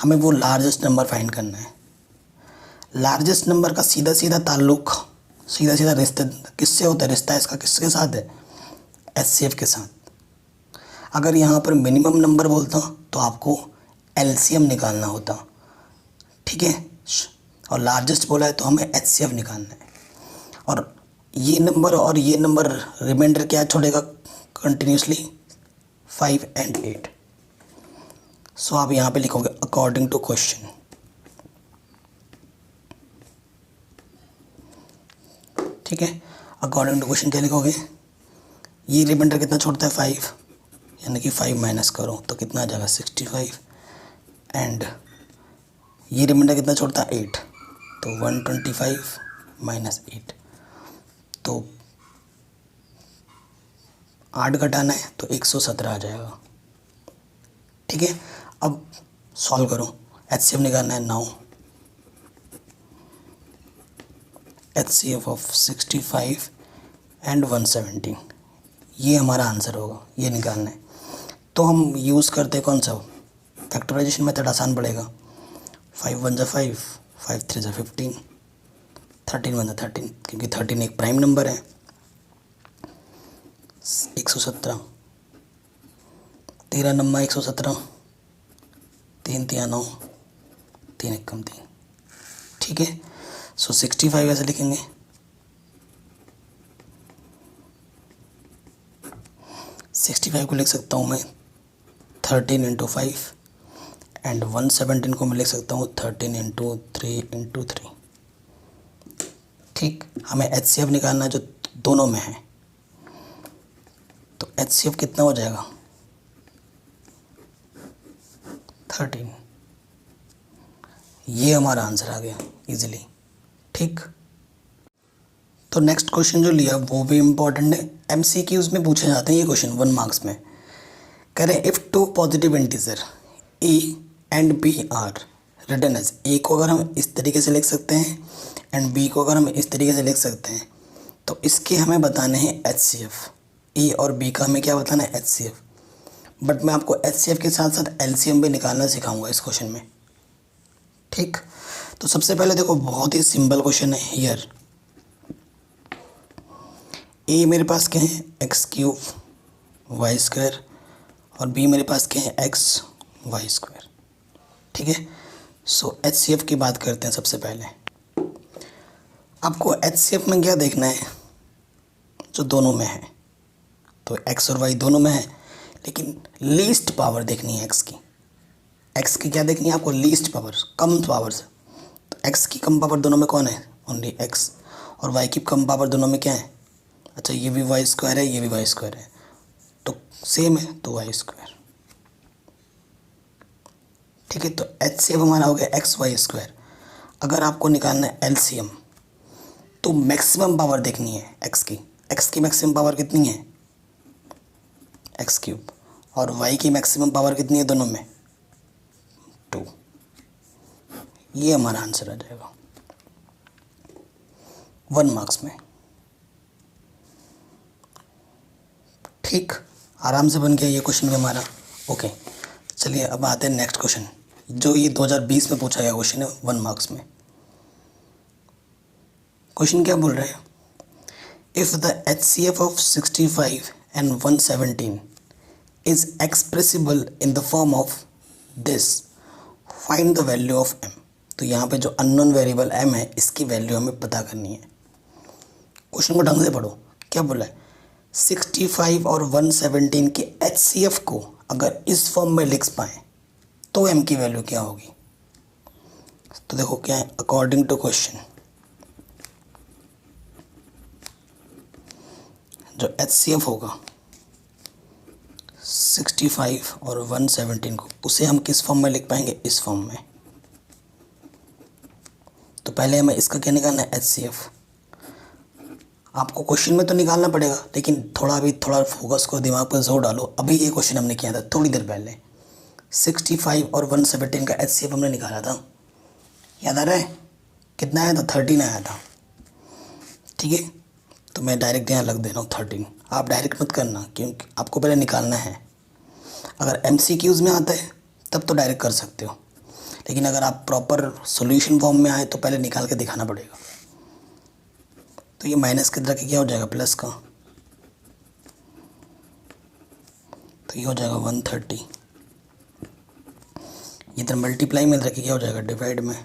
हमें वो लार्जेस्ट नंबर फाइंड करना है। लार्जेस्ट नंबर का सीधा सीधा ताल्लुक, सीधा सीधा रिश्ता किससे होता है, रिश्ता इसका किसके साथ है, HCF के साथ। अगर यहाँ पर मिनिमम नंबर बोलता तो आपको LCM निकालना होता। ठीक है, और लार्जेस्ट बोला है तो हमें HCF निकालना है, और ये नंबर और ये नंबर रिमाइंडर क्या छोड़ेगा कंटिन्यूसली, 5 and 8। सो आप यहाँ पे लिखोगे अकॉर्डिंग टू क्वेश्चन। ठीक है, अकॉर्डिंग टू क्वेश्चन क्या लिखोगे, ये रिमाइंडर कितना छोड़ता है, 5, यानी कि 5 माइनस करो तो कितना आ जाएगा 65, एंड ये रिमाइंडर कितना छोड़ता है, 8, तो 125 माइनस 8, तो 8 घटाना है तो 117 आ जाएगा। ठीक है, अब सॉल्व करो, HCF निकालना है। नाउ HCF ऑफ 65 एंड 117, ये हमारा आंसर होगा, ये निकालना है। तो हम यूज़ करते हैं कौन सा, फैक्टराइजेशन मेथड, आसान पड़ेगा। 5 1 5, 5 3 15, 13 1 13, क्योंकि 13 एक प्राइम नंबर है। 117, 13 नम्मा 117, 3 3 9, 3 1 3। ठीक है, सो 65 ऐसे लिखेंगे, 65 को लिख सकता हूँ मैं 13 इंटू 5 एंड 117 को मैं लिख सकता हूँ 13 इंटू 3 इंटू 3। ठीक, हमें HCF निकालना है जो दोनों में है, तो HCF कितना हो जाएगा 13। ये हमारा आंसर आ गया इजीली। ठीक, तो नेक्स्ट क्वेश्चन जो लिया वो भी इम्पोर्टेंट है, MCQs में पूछे जाते हैं ये क्वेश्चन 1 मार्क्स में। कह रहे if two positive integer A and B are written as, A को अगर हम इस तरीके से लिख सकते हैं एंड B को अगर हम इस तरीके से लिख सकते हैं, तो इसके हमें बताने हैं HCF। A और B का हमें क्या बताना है, HCF। बट मैं आपको HCF के साथ साथ LCM भी निकालना सिखाऊंगा इस क्वेश्चन में। ठीक, तो सबसे पहले देखो बहुत ही सिंपल क्वेश्चन है। हियर A मेरे पास क्या है x³ y² और B मेरे पास क्या है xy²। ठीक है, सो HCF की बात करते हैं। सबसे पहले आपको HCF में क्या देखना है, जो दोनों में है, तो x और y दोनों में है, लेकिन लीस्ट पावर देखनी है x की क्या देखनी है आपको, लीस्ट पावर, कम पावर से। तो x की कम पावर दोनों में कौन है, ओनली x, और y की कम पावर दोनों में क्या है, अच्छा ये भी y² है, ये भी y² है, तो सेम है, तो y²। ठीक है, तो HCF हमारा हो गया xy²। अगर आपको निकालना है LCM, तो मैक्सिमम पावर देखनी है x की मैक्सिमम पावर कितनी है x³, और y की मैक्सिमम पावर कितनी है दोनों में 2। ये हमारा आंसर आ जाएगा 1 मार्क्स में। ठीक, आराम से बन गया ये क्वेश्चन भी हमारा। ओके, चलिए अब आते हैं नेक्स्ट क्वेश्चन, जो ये 2020 में पूछा गया क्वेश्चन है 1 मार्क्स में। क्वेश्चन क्या बोल रहे हैं, if the HCF of 65 and 117 is expressible in the form of this, find the value of m। तो यहाँ पे जो अननोन वेरिएबल m है, इसकी वैल्यू हमें पता करनी है। क्वेश्चन को ढंग से पढ़ो, क्या बोला है, 65 और 117 के HCF को अगर इस फॉर्म में लिख पाएँ तो m की वैल्यू क्या होगी। तो देखो क्या है, अकॉर्डिंग टू क्वेश्चन जो HCF होगा 65 और 117 को, उसे हम किस फॉर्म में लिख पाएंगे, इस फॉर्म में। तो पहले हमें इसका क्या निकालना है, HCF। आपको क्वेश्चन में तो निकालना पड़ेगा, लेकिन थोड़ा फोकस को दिमाग पर जोर डालो। अभी ये क्वेश्चन हमने किया था थोड़ी देर पहले, 65 और 117 का HCF हमने निकाला था, याद आ रहा है, कितना आया था, 13 आया था। ठीक है, तो मैं डायरेक्ट यहाँ लग दे रहा हूँ 13, आप डायरेक्ट मत करना क्योंकि आपको पहले निकालना है। अगर MCQs में आता है तब तो डायरेक्ट कर सकते हो, लेकिन अगर आप प्रॉपर सॉल्यूशन फॉर्म में आए तो पहले निकाल के दिखाना पड़ेगा। तो ये माइनस की तरह क्या हो जाएगा, प्लस का, तो ये हो जाएगा 130। इधर मल्टीप्लाई में रखिए क्या हो जाएगा, डिवाइड में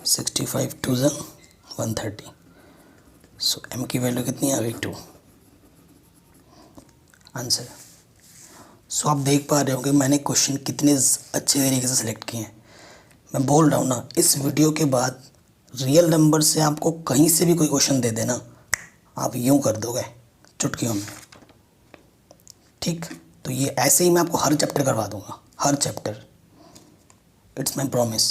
65 2 130। सो m की वैल्यू कितनी आ गई, 2 आंसर। सो आप देख पा रहे हो कि मैंने क्वेश्चन कितने अच्छे तरीके से सिलेक्ट किए हैं। मैं बोल रहा हूँ ना, इस वीडियो के बाद रियल नंबर से आपको कहीं से भी कोई क्वेश्चन दे देना, आप यूँ कर दोगे चुटकियों में। ठीक, तो ये ऐसे ही मैं आपको हर चैप्टर करवा दूँगा, हर chapter. It's my promise.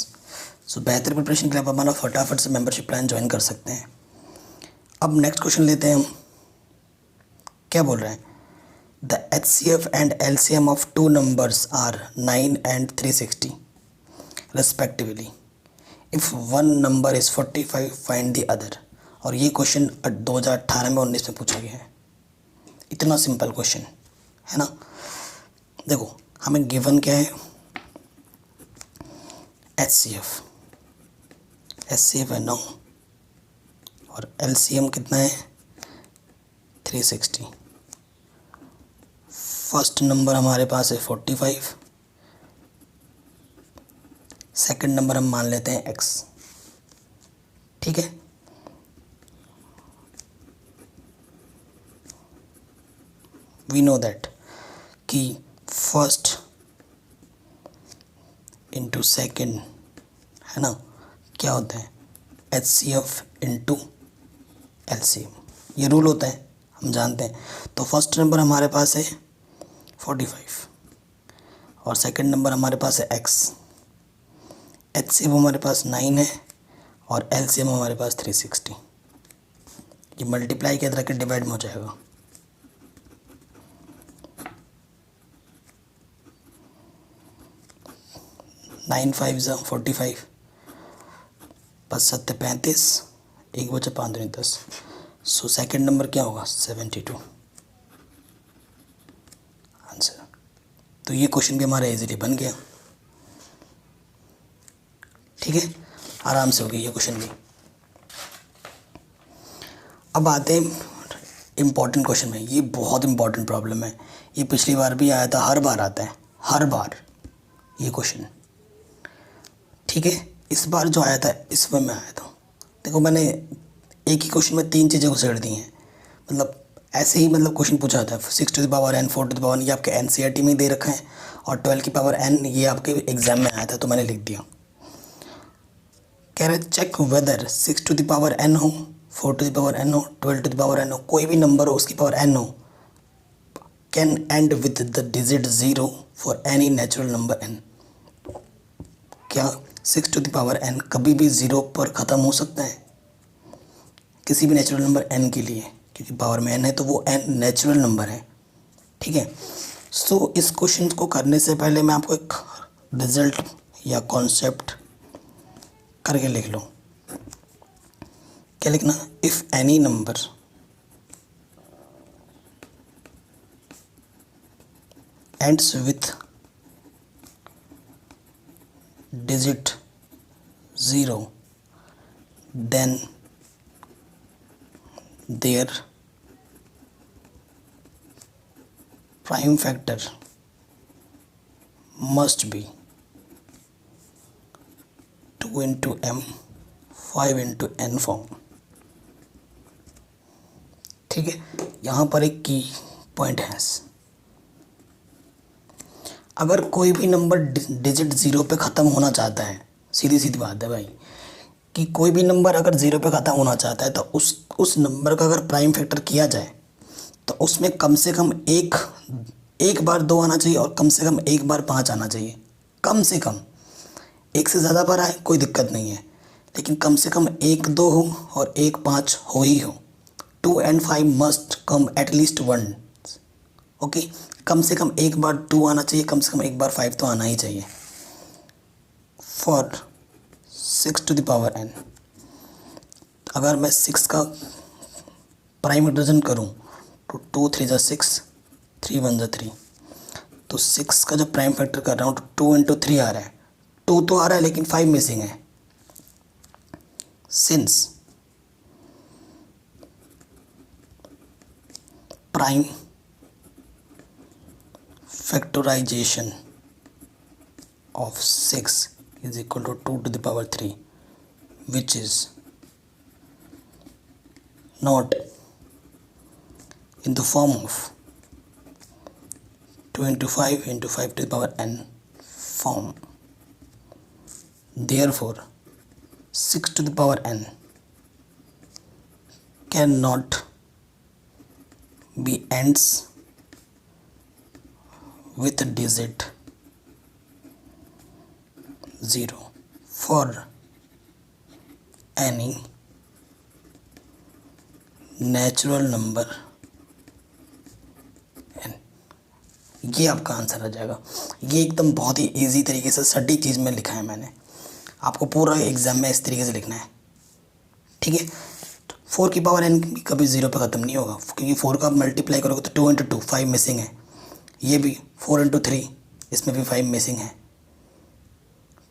So बेहतर प्रिपरेशन के लिए आप हमारा फटाफट से मेंबरशिप प्लान ज्वाइन कर सकते हैं। अब नेक्स्ट क्वेश्चन लेते हैं हम। क्या बोल रहे हैं? The HCF and LCM of two numbers are 9 and 360 respectively. If one number is 45 find the other. और ये क्वेश्चन 2018 में 19 में पूछा गया है। इतना सिंपल क्वेश्चन है ना। देखो हमें गिवन क्या है, HCF है 9 और LCM कितना है 360। फर्स्ट नंबर हमारे पास है 45, सेकंड नंबर हम मान लेते हैं x। ठीक है, वी नो दैट कि फर्स्ट इंटू सेकेंड है ना, क्या होता है HCF इंटू LCM। ये रूल होता है, हम जानते हैं। तो फर्स्ट नंबर हमारे पास है 45 और सेकंड नंबर हमारे पास है x। HCF हमारे पास 9 है और LCM हमारे पास 360। ये मल्टीप्लाई के तरह के डिवाइड में हो जाएगा। 9 5 45, 5 7 35, 1 बचा 5 दूनी 10। सो सेकेंड नंबर क्या होगा 72 आंसर। तो ये क्वेश्चन भी हमारा इजीली बन गया। ठीक है, आराम से हो गया ये क्वेश्चन भी। अब आते हैं इम्पॉर्टेंट क्वेश्चन में। ये बहुत इम्पॉर्टेंट प्रॉब्लम है, ये पिछली बार भी आया था, हर बार आता है, हर बार ये क्वेश्चन। ठीक है, इस बार जो आया था इसमें में आया था। देखो मैंने एक ही क्वेश्चन में 3 चीज़ें घुसेड़ दी हैं, मतलब ऐसे ही मतलब क्वेश्चन पूछा था। 6 to the power n, 4 to the power n, ये आपके NCERT में ही दे रखा है और 12 की पावर n ये आपके एग्जाम में आया था तो मैंने लिख दिया। कह रहे check whether 6 to the power n हो, 4 to the power n हो, 12 to the power n हो, कोई भी नंबर हो उसकी पावर n हो, can and with the digit 0 for any natural number n। क्या 6 to the power n कभी भी 0 पर ख़त्म हो सकता है किसी भी नेचुरल नंबर n के लिए? क्योंकि पावर में n है तो वो n नेचुरल नंबर है। ठीक है, सो इस क्वेश्चन को करने से पहले मैं आपको एक रिजल्ट या कॉन्सेप्ट करके लिख लो। क्या लिखना? If any number ends with digit 0 then their prime factor must be 2 into m 5 into n form। ठीक है, यहाँ पर एक की पॉइंट है। अगर कोई भी नंबर डिजिट 0 पे ख़त्म होना चाहता है, सीधी सीधी बात है भाई, कि कोई भी नंबर अगर 0 पे ख़त्म होना चाहता है तो उस नंबर का अगर प्राइम फैक्टर किया जाए तो उसमें कम से कम एक बार 2 आना चाहिए और कम से कम एक बार 5 आना चाहिए। कम से कम, एक से ज़्यादा बार आए कोई दिक्कत नहीं है, लेकिन कम से कम 1 2 हो और 1 5 हो ही हो। 2 and 5 must come at least 1। Okay, कम से कम एक बार 2 आना चाहिए, कम से कम एक बार 5 तो आना ही चाहिए। For 6 to the power n, अगर मैं 6 का प्राइम डिवीजन करूं तो 2 3 जा 6, 3 1 जा 3, तो 6 का जब प्राइम फैक्टर कर रहा हूँ तो 2 into 3 आ रहा है। 2 तो आ रहा है लेकिन 5 मिसिंग है। Since prime factorization of 6 is equal to 2 to the power 3, which is not in the form of 2 into 5 into 5 to the power n form. Therefore 6 to the power n cannot be ends with digit 0 for any natural number n। ये आपका आंसर आ जाएगा। ये एकदम बहुत ही इजी तरीके से सटीक चीज़ में लिखा है मैंने, आपको पूरा एग्जाम में इस तरीके से लिखना है, ठीक है। 4 की पावर n कभी 0 पे ख़त्म नहीं होगा, क्योंकि 4 का मल्टीप्लाई करोगे तो 2 × 2 5 मिसिंग है, ये भी 4 × 3 इसमें भी 5 मिसिंग है,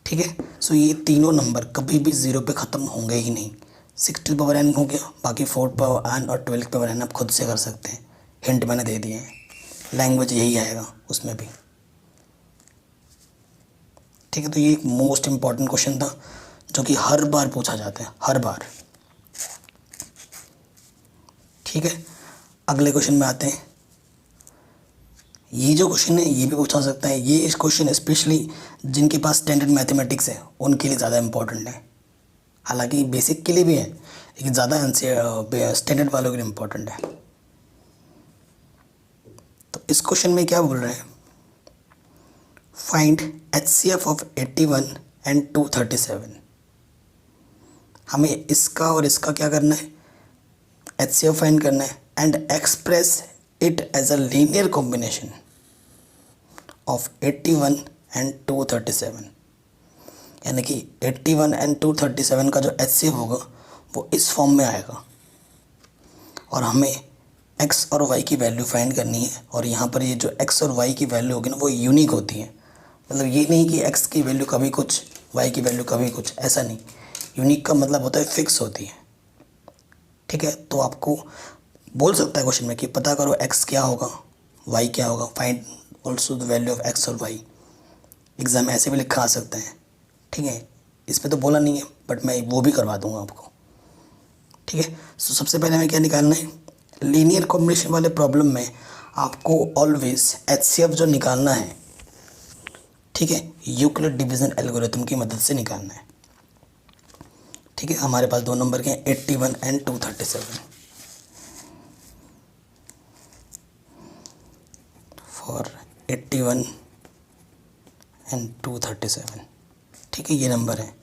ठीक है। सो ये तीनों नंबर कभी भी 0 पे ख़त्म होंगे ही नहीं। 6 की पावर n हो गया, बाकी 4 की पावर n और 12 की पावर n आप खुद से कर सकते हैं, हिंट मैंने दे दिए हैं, लैंग्वेज यही आएगा उसमें भी, ठीक है। तो ये एक मोस्ट इम्पॉर्टेंट क्वेश्चन था जो कि हर बार पूछा जाता है, हर बार, ठीक है। अगले क्वेश्चन में आते हैं। ये जो क्वेश्चन है ये भी पूछा सकता है, ये इस क्वेश्चन स्पेशली जिनके पास स्टैंडर्ड मैथमेटिक्स है उनके लिए ज़्यादा इम्पोर्टेंट है, हालांकि बेसिक के लिए भी है लेकिन ज़्यादा स्टैंडर्ड वालों के लिए इम्पोर्टेंट है। तो इस क्वेश्चन में क्या बोल रहे हैं, फाइंड HCF ऑफ 81 एंड 237। हमें इसका और इसका क्या करना है, HCF फाइंड करना है and express it as a linear combination of 81 and 237। यानी कि 81 एंड 237 का जो HCF होगा वो इस फॉर्म में आएगा, और हमें x और y की वैल्यू फाइंड करनी है। और यहाँ पर ये जो x और y की वैल्यू होगी ना वो यूनिक होती है, मतलब ये नहीं कि x की वैल्यू कभी कुछ y की वैल्यू कभी कुछ, ऐसा नहीं। यूनिक का मतलब होता है फिक्स होती है, ठीक है। तो आपको बोल सकता है क्वेश्चन में कि पता करो x क्या होगा, y क्या होगा, find also the value of x और y। एग्ज़ाम में ऐसे भी लिखा आ सकता है, ठीक है। इसमें तो बोला नहीं है बट मैं वो भी करवा दूंगा आपको, ठीक है। सो सबसे पहले हमें क्या निकालना है, लीनियर कॉम्बिनेशन वाले प्रॉब्लम में आपको ऑलवेज HCF जो निकालना है, ठीक है, यूक्लिड डिवीज़न एल्गोरिथम की मदद से निकालना है, ठीक है। हमारे पास दो नंबर के हैं 81 एंड 237। फॉर 81 एंड 237, ठीक है, ये नंबर है।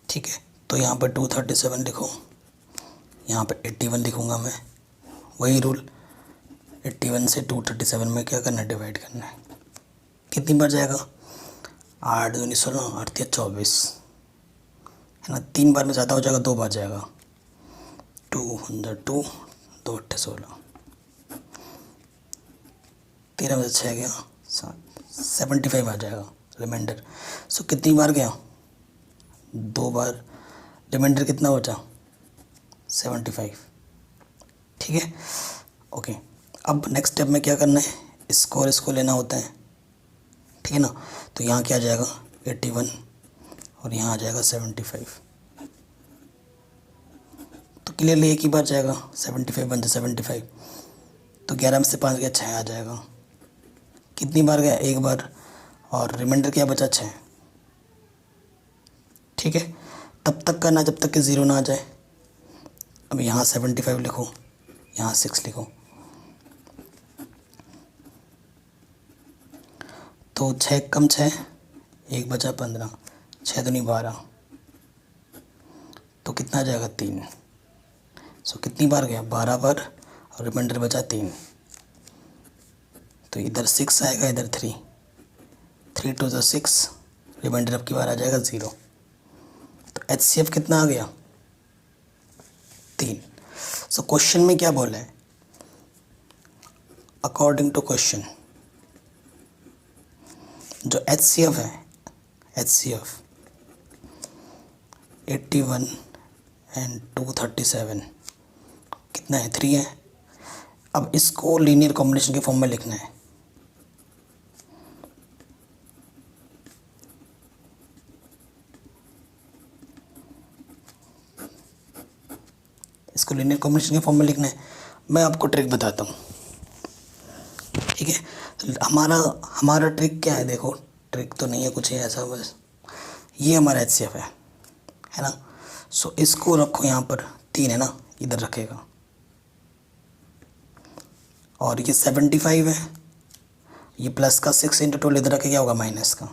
ठीक है, तो यहाँ पर 237 लिखो, यहाँ पर 81 लिखूँगा मैं, वही रूल 81 से 237 में क्या करना है, डिवाइड करना है। कितनी बार जाएगा, 8 दूनी 16, 8 तिया 24, है ना। 3 बार में ज़्यादा हो जाएगा, 2 बार जाएगा, 2 2 2 8 16, 13 में 6 गया 7, 75 आ जाएगा रिमाइंडर। सो कितनी बार गया, 2 बार, रिमाइंडर कितना बचा 75, ठीक है। ओके, अब नेक्स्ट स्टेप में क्या करना है, इसको और इसको लेना होता है, ठीक है ना। तो यहाँ क्या आ जाएगा 81 और यहाँ आ जाएगा 75, तो क्लियरली एक ही बार जाएगा, 75 बन जाए 75, तो 11 में से 5 गया 6 आ जाएगा। कितनी बार गया, एक बार, और रिमाइंडर क्या बचा 6, ठीक है। तब तक करना जब तक कि 0 ना आ जाए। अब यहाँ 75 लिखो, यहाँ 6 लिखो, तो 6 कम 6, 1 बचा 15, 6 दूनी 12, तो कितना आ जाएगा 3। सो कितनी बार गया, 12 बार, और रिमाइंडर बचा 3, तो इधर 6 आएगा, इधर 3, 3 2 6, रिमाइंडर अब की बार आ जाएगा 0। तो HCF कितना आ गया 3। सो क्वेश्चन में क्या बोला है, अकॉर्डिंग टू क्वेश्चन जो HCF है, HCF 81 एंड 237 कितना है, 3 है। अब इसको लीनियर कॉम्बिनेशन के फॉर्म में लिखना है। इसको लीनियर कॉम्बिनेशन के फॉर्म में लिखना है। मैं आपको ट्रिक बताता हूँ, ठीक है। हमारा ट्रिक क्या है, देखो ट्रिक तो नहीं है कुछ है ऐसा, बस ये हमारा HCF है ना। सो इसको रखो यहाँ पर, 3 है ना, इधर रखेगा। और ये 75 है, ये प्लस का 6 इंटू 12 इधर रखे, क्या होगा माइनस का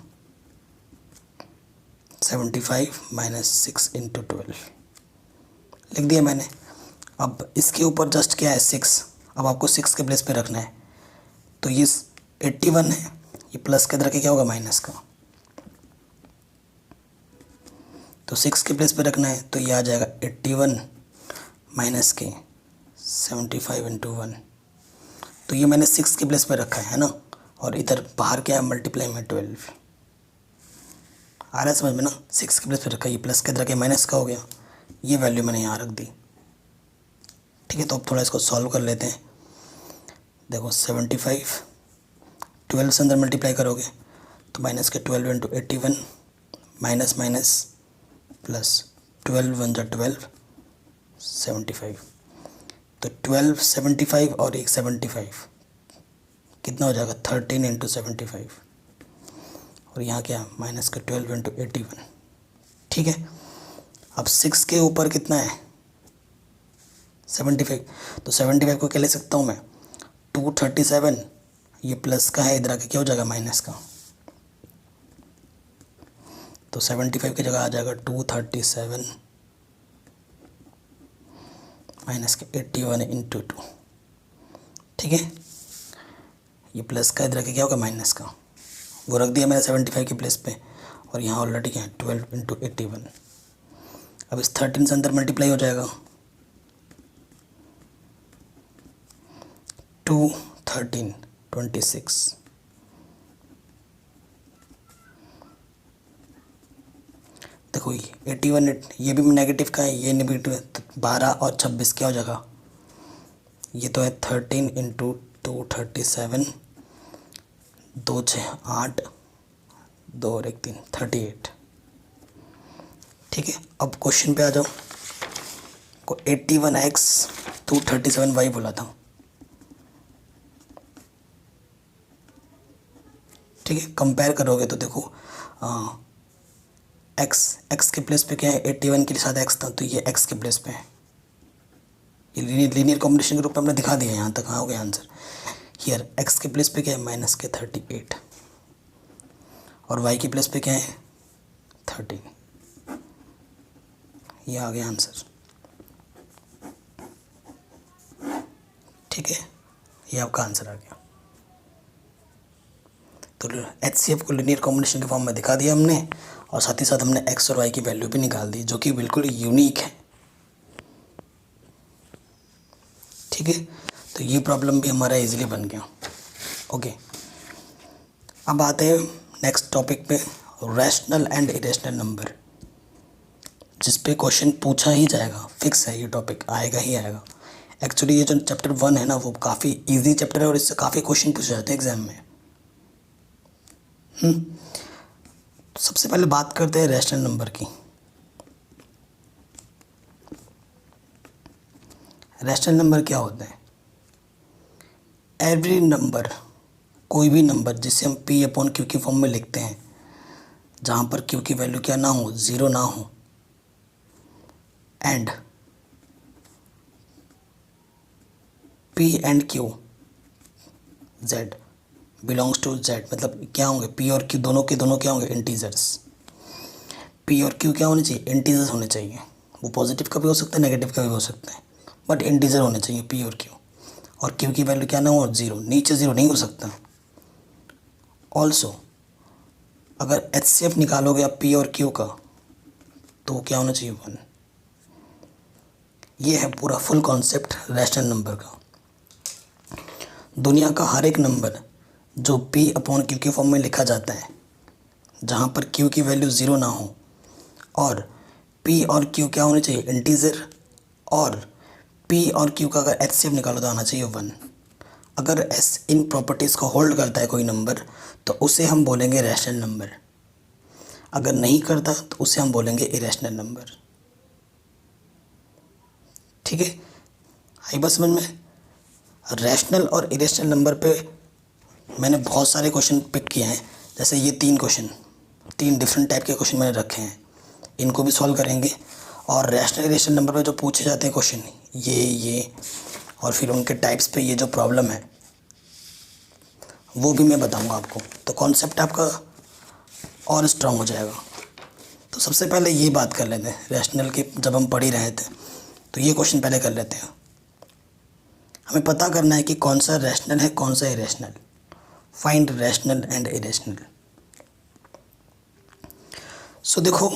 75 माइनस 6 इंटू 12 लिख दिया मैंने। अब इसके ऊपर जस्ट क्या है 6, अब आपको 6 के प्लेस पे रखना है। तो ये 81 है, ये प्लस के इधर रखे, क्या होगा माइनस का। तो 6 के प्लेस पे रखना है, तो ये आ जाएगा 81 माइनस के 75 इंटू 1। तो ये मैंने 6 के प्लेस पे रखा है ना, और इधर बाहर क्या है मल्टीप्लाई में 12। आ रहा है समझ में ना, 6 के प्लेस पे रखा है, ये प्लस के इधर के माइनस का हो गया, ये वैल्यू मैंने यहाँ रख दी। ठीक है, तो अब थोड़ा इसको सॉल्व कर लेते हैं। देखो 75 12 से अंदर मल्टीप्लाई करोगे तो माइनस के 12 इंटू 81 माइनस माइनस प्लस 12 1 जा 12 75। तो 12 75 और एक 75 कितना हो जाएगा 13 इंटू 75, और यहाँ क्या माइनस का 12 इंटू 81। ठीक है, अब 6 के ऊपर कितना है 75, तो 75 को क्या ले सकता हूँ मैं 237, ये प्लस का है इधर आके क्या हो जाएगा माइनस का। तो 75 की जगह आ जाएगा 237 माइनस के 81 इंटू 2। ठीक है, ये प्लस का इधर आके क्या होगा माइनस का, वो रख दिया मैंने 75 के प्लेस पे, और यहाँ ऑलरेडी क्या है 12 इंटू 81। अब इस 13 से अंदर मल्टीप्लाई हो जाएगा 2 13 26। देखो ये 81 ये भी नेगेटिव का है, ये नेगेटिव है, तो 12 और 26 क्या हो जाएगा, ये तो है 13 इंटू 237 2 6 8 2 और 1 3 38। ठीक है, अब क्वेश्चन पे आ जाओ। को 81x 237y बोला था। ठीक है, कंपेयर करोगे तो देखो x के प्लेस पे क्या है 81 के साथ x था, तो ये x के प्लेस पे है, ये लीनियर कॉम्बिनेशन के रूप में हमने दिखा दिया। यहाँ तक हो गया आंसर। हियर x के प्लेस पे क्या है माइनस के 38, और y के प्लेस पे क्या है 13, ये आ गया आंसर। ठीक है, ये आपका आंसर आ गया। तो HCF को लीनियर कॉम्बिनेशन के फॉर्म में दिखा दिया हमने, और साथ ही साथ हमने x और y की वैल्यू भी निकाल दी, जो कि बिल्कुल यूनिक है। ठीक है, तो ये प्रॉब्लम भी हमारा इजीली बन गया। ओके, अब आते हैं नेक्स्ट टॉपिक पे, रैशनल एंड इरेशनल नंबर, जिस पे क्वेश्चन पूछा ही जाएगा, फिक्स है, ये टॉपिक आएगा ही आएगा। एक्चुअली ये जो चैप्टर 1 है ना, वो काफ़ी इजी चैप्टर है, और इससे काफ़ी क्वेश्चन पूछे जाते हैं एग्जाम में। सबसे पहले बात करते हैं रैशनल नंबर की। रैशनल नंबर क्या होता है? एवरी नंबर, कोई भी नंबर जिसे हम p अपॉन क्यू की फॉर्म में लिखते हैं, जहाँ पर क्यू की वैल्यू क्या ना हो, 0 ना हो, and p and q z belongs to z, मतलब क्या होंगे p और q दोनों के दोनों क्या होंगे इंटीजर्स। p और q क्या होने चाहिए इंटीजर्स होने चाहिए, वो पॉजिटिव का भी हो सकता है नेगेटिव का भी हो सकता है, बट इंटीजर होने चाहिए p और q। और q की वैल्यू क्या ना हो 0, नीचे 0 नहीं हो सकता। ऑल्सो अगर HCF निकालोगे आप p और q का, तो क्या होना चाहिए 1। ये है पूरा फुल कॉन्सेप्ट रैशनल नंबर का। दुनिया का हर एक नंबर जो p अपॉन q के फॉर्म में लिखा जाता है, जहाँ पर q की वैल्यू 0 ना हो, और p और q क्या होने चाहिए इंटीजर, और p और q का अगर HCF निकालो तो आना चाहिए 1। अगर इन प्रॉपर्टीज़ को होल्ड करता है कोई नंबर, तो उसे हम बोलेंगे रैशनल नंबर। अगर नहीं करता तो उसे हम बोलेंगे इरेशनल नंबर। ठीक है, आई बस समझ में। रैशनल और इरेशनल नंबर पे मैंने बहुत सारे क्वेश्चन पिक किए हैं, जैसे ये 3 क्वेश्चन 3 डिफरेंट टाइप के क्वेश्चन मैंने रखे हैं, इनको भी सॉल्व करेंगे। और रैशनल इरेशनल नंबर पे जो पूछे जाते हैं क्वेश्चन, ये और फिर उनके टाइप्स पे ये जो प्रॉब्लम है वो भी मैं बताऊंगा आपको, तो कॉन्सेप्ट आपका और स्ट्रांग हो जाएगा। तो सबसे पहले ये बात कर लेते हैं रैशनल की, जब हम पढ़ ही रहे थे तो ये क्वेश्चन पहले कर लेते हैं। हमें पता करना है कि कौन सा रैशनल है कौन सा irrational. Find rational and irrational. So देखो,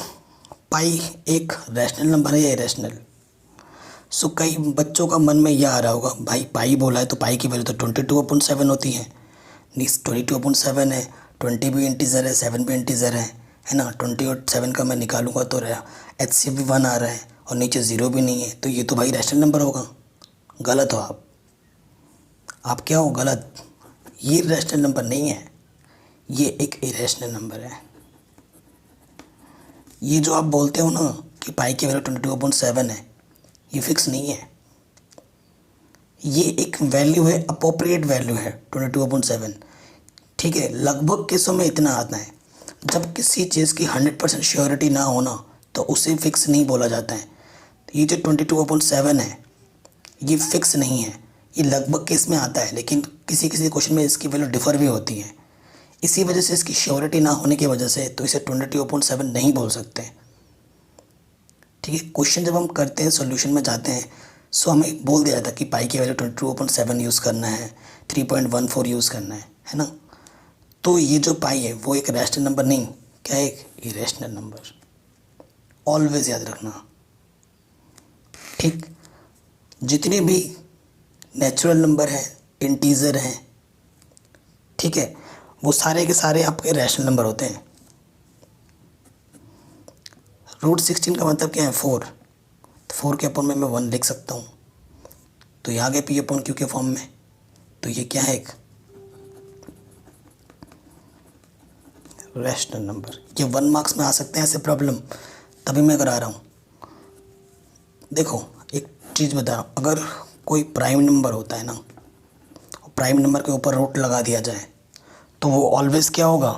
पाई एक रैशनल नंबर है या इरेशनल। सो कई बच्चों का मन में यह आ रहा होगा, भाई पाई बोला है तो पाई की वैल्यू तो 22/7 होती है। नहीं, 22/7 है, 20 भी इंटीजर है, 7 भी इंटीजर है ना। 20 और 7 का मैं निकालूंगा तो HCF भी 1 आ रहा है और नीचे 0 भी नहीं है, तो ये तो भाई रैशनल नंबर होगा। गलत हो आप क्या हो, गलत। ये रैशनल नंबर नहीं है, ये एक इरेशनल नंबर है। ये जो आप बोलते हो ना कि पाई की वैल्यू 22/7 है, ये फिक्स नहीं है। ये एक वैल्यू है, अप्रोप्रिएट वैल्यू है 22/7। ठीक है, लगभग केसों में इतना आता है। जब किसी चीज़ की 100% श्योरिटी ना होना तो उसे फिक्स नहीं बोला जाता है। ये जो 22/7 है ये फिक्स नहीं है, ये लगभग केस में आता है, लेकिन किसी किसी क्वेश्चन में इसकी वैल्यू डिफ़र भी होती है। इसी वजह से, इसकी श्योरिटी ना होने की वजह से तो इसे 22/7 नहीं बोल सकते। ठीक है, क्वेश्चन जब हम करते हैं, सॉल्यूशन में जाते हैं, सो हमें बोल दिया जाता है कि पाई की वैल्यू 22/7 यूज़ करना है, 3.14 यूज़ करना है ना। तो ये जो पाई है वो एक रैशनल नंबर नहीं, क्या है, एक इरेशनल नंबर। ऑलवेज याद रखना। ठीक, जितने भी नेचुरल नंबर हैं, इंटीजर हैं, ठीक है, वो सारे के सारे आपके रैशनल नंबर होते हैं। √16 का मतलब क्या है, 4। तो 4 के अपॉन में मैं 1 लिख सकता हूँ, तो ये आ गया P/Q के फॉर्म में। तो ये क्या है, एक रैशनल नंबर। ये 1 मार्क्स में आ सकते हैं ऐसे प्रॉब्लम, तभी मैं करा रहा हूँ। देखो एक चीज़ बता रहा हूँ, अगर कोई प्राइम नंबर होता है ना, प्राइम नंबर के ऊपर रूट लगा दिया जाए तो वो ऑलवेज क्या होगा,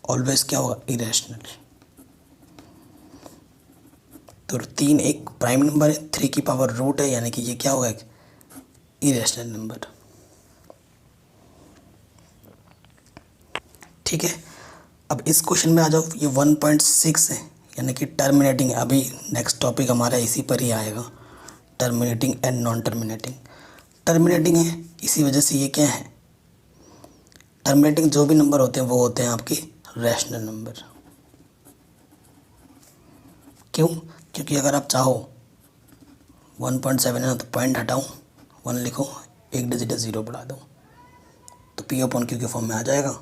ऑलवेज क्या होगा, इरेशनल। तो 3 एक प्राइम नंबर है, 3 की पावर रूट है, यानी कि ये क्या होगा, एक इरेशनल नंबर। ठीक है, अब इस क्वेश्चन में आ जाओ। ये 1.6 है, यानी कि टर्मिनेटिंग। अभी नेक्स्ट टॉपिक हमारा इसी पर ही आएगा, terminating and non terminating. Terminating है, इसी वजह से ये क्या है, टर्मिनेटिंग जो भी नंबर होते हैं वो होते हैं आपके रैशनल नंबर। क्यों, क्योंकि अगर आप चाहो 1.7 है ना, तो पॉइंट हटाऊँ, 1 लिखो, एक डिजिट 0 बढ़ा दो, तो P/Q के फॉर्म में आ जाएगा।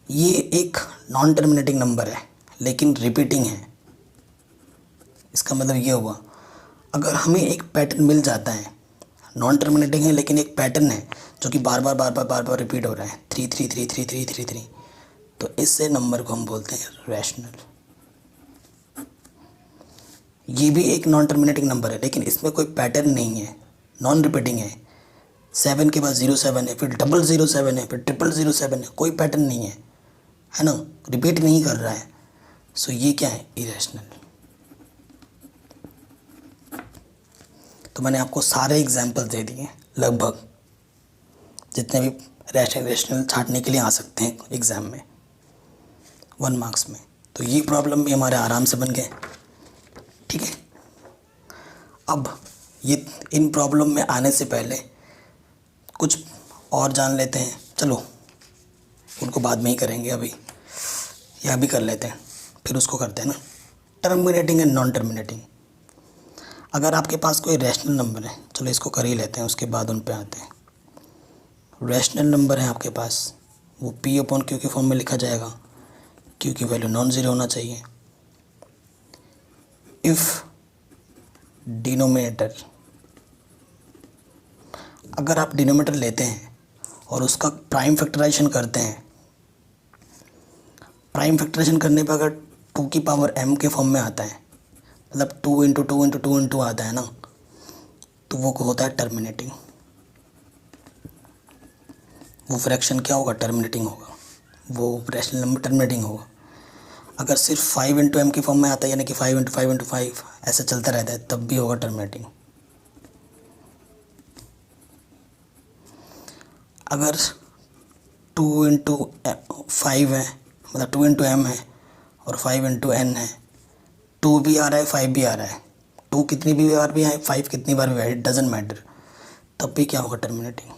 ये एक नॉन टर्मिनेटिंग नंबर है, लेकिन रिपीटिंग है। इसका मतलब ये हुआ, अगर हमें एक पैटर्न मिल जाता है, नॉन टर्मिनेटिंग है लेकिन एक पैटर्न है जो कि बार बार रिपीट हो रहा है, 3 3 3 3 3 3 3, तो इससे नंबर को हम बोलते हैं रैशनल। ये भी एक नॉन टर्मिनेटिंग नंबर है, लेकिन इसमें कोई पैटर्न नहीं है, नॉन रिपीटिंग है। 7 के बाद 07 है, फिर 007 है, फिर 007 है, कोई पैटर्न नहीं है ना, रिपीट नहीं कर रहा है। सो ये क्या है, इरेशनल। तो मैंने आपको सारे एग्जाम्पल दे दिए, लगभग जितने भी रैशनल छांटने के लिए आ सकते हैं एग्ज़ाम में 1 मार्क्स में। तो ये प्रॉब्लम भी हमारे आराम से बन गए। ठीक है, अब ये इन प्रॉब्लम में आने से पहले कुछ और जान लेते हैं। चलो उनको बाद में ही करेंगे, अभी या अभी कर लेते हैं, फिर उसको करते हैं ना, टर्मिनेटिंग एंड नॉन टर्मिनेटिंग। अगर आपके पास कोई रैशनल नंबर है, चलो इसको कर ही लेते हैं, उसके बाद उन पे आते हैं। रैशनल नंबर है आपके पास, वो P/Q के फॉर्म में लिखा जाएगा, Q की वैल्यू नॉन ज़ीरो होना चाहिए। इफ़ डिनोमिनेटर, अगर आप डिनोमिनेटर लेते हैं और उसका प्राइम फैक्टराइजेशन करते हैं, प्राइम फैक्टराइजेशन करने पर अगर 2 की पावर m के फॉर्म में आता है, मतलब 2 × 2 × 2 × आता है ना, तो वो होता है टर्मिनेटिंग। वो फ्रैक्शन क्या होगा, टर्मिनेटिंग होगा। वो रैशनल नंबर टर्मिनेटिंग होगा। अगर सिर्फ 5 इंटू एम की फॉर्म में आता है, यानी कि 5 इंटू 5 इंटू 5 ऐसा चलता रहता है, तब भी होगा टर्मिनेटिंग। अगर 2 इंटू 5 है, मतलब 2 इंटू एम है और 5 इंटू एन है, 2 भी आ रहा है 5 भी आ रहा है, 2 कितनी भी बार भी आए 5 कितनी बार भी आए, इट डजेंट मैटर, तब भी क्या होगा टर्मिनेटिंग।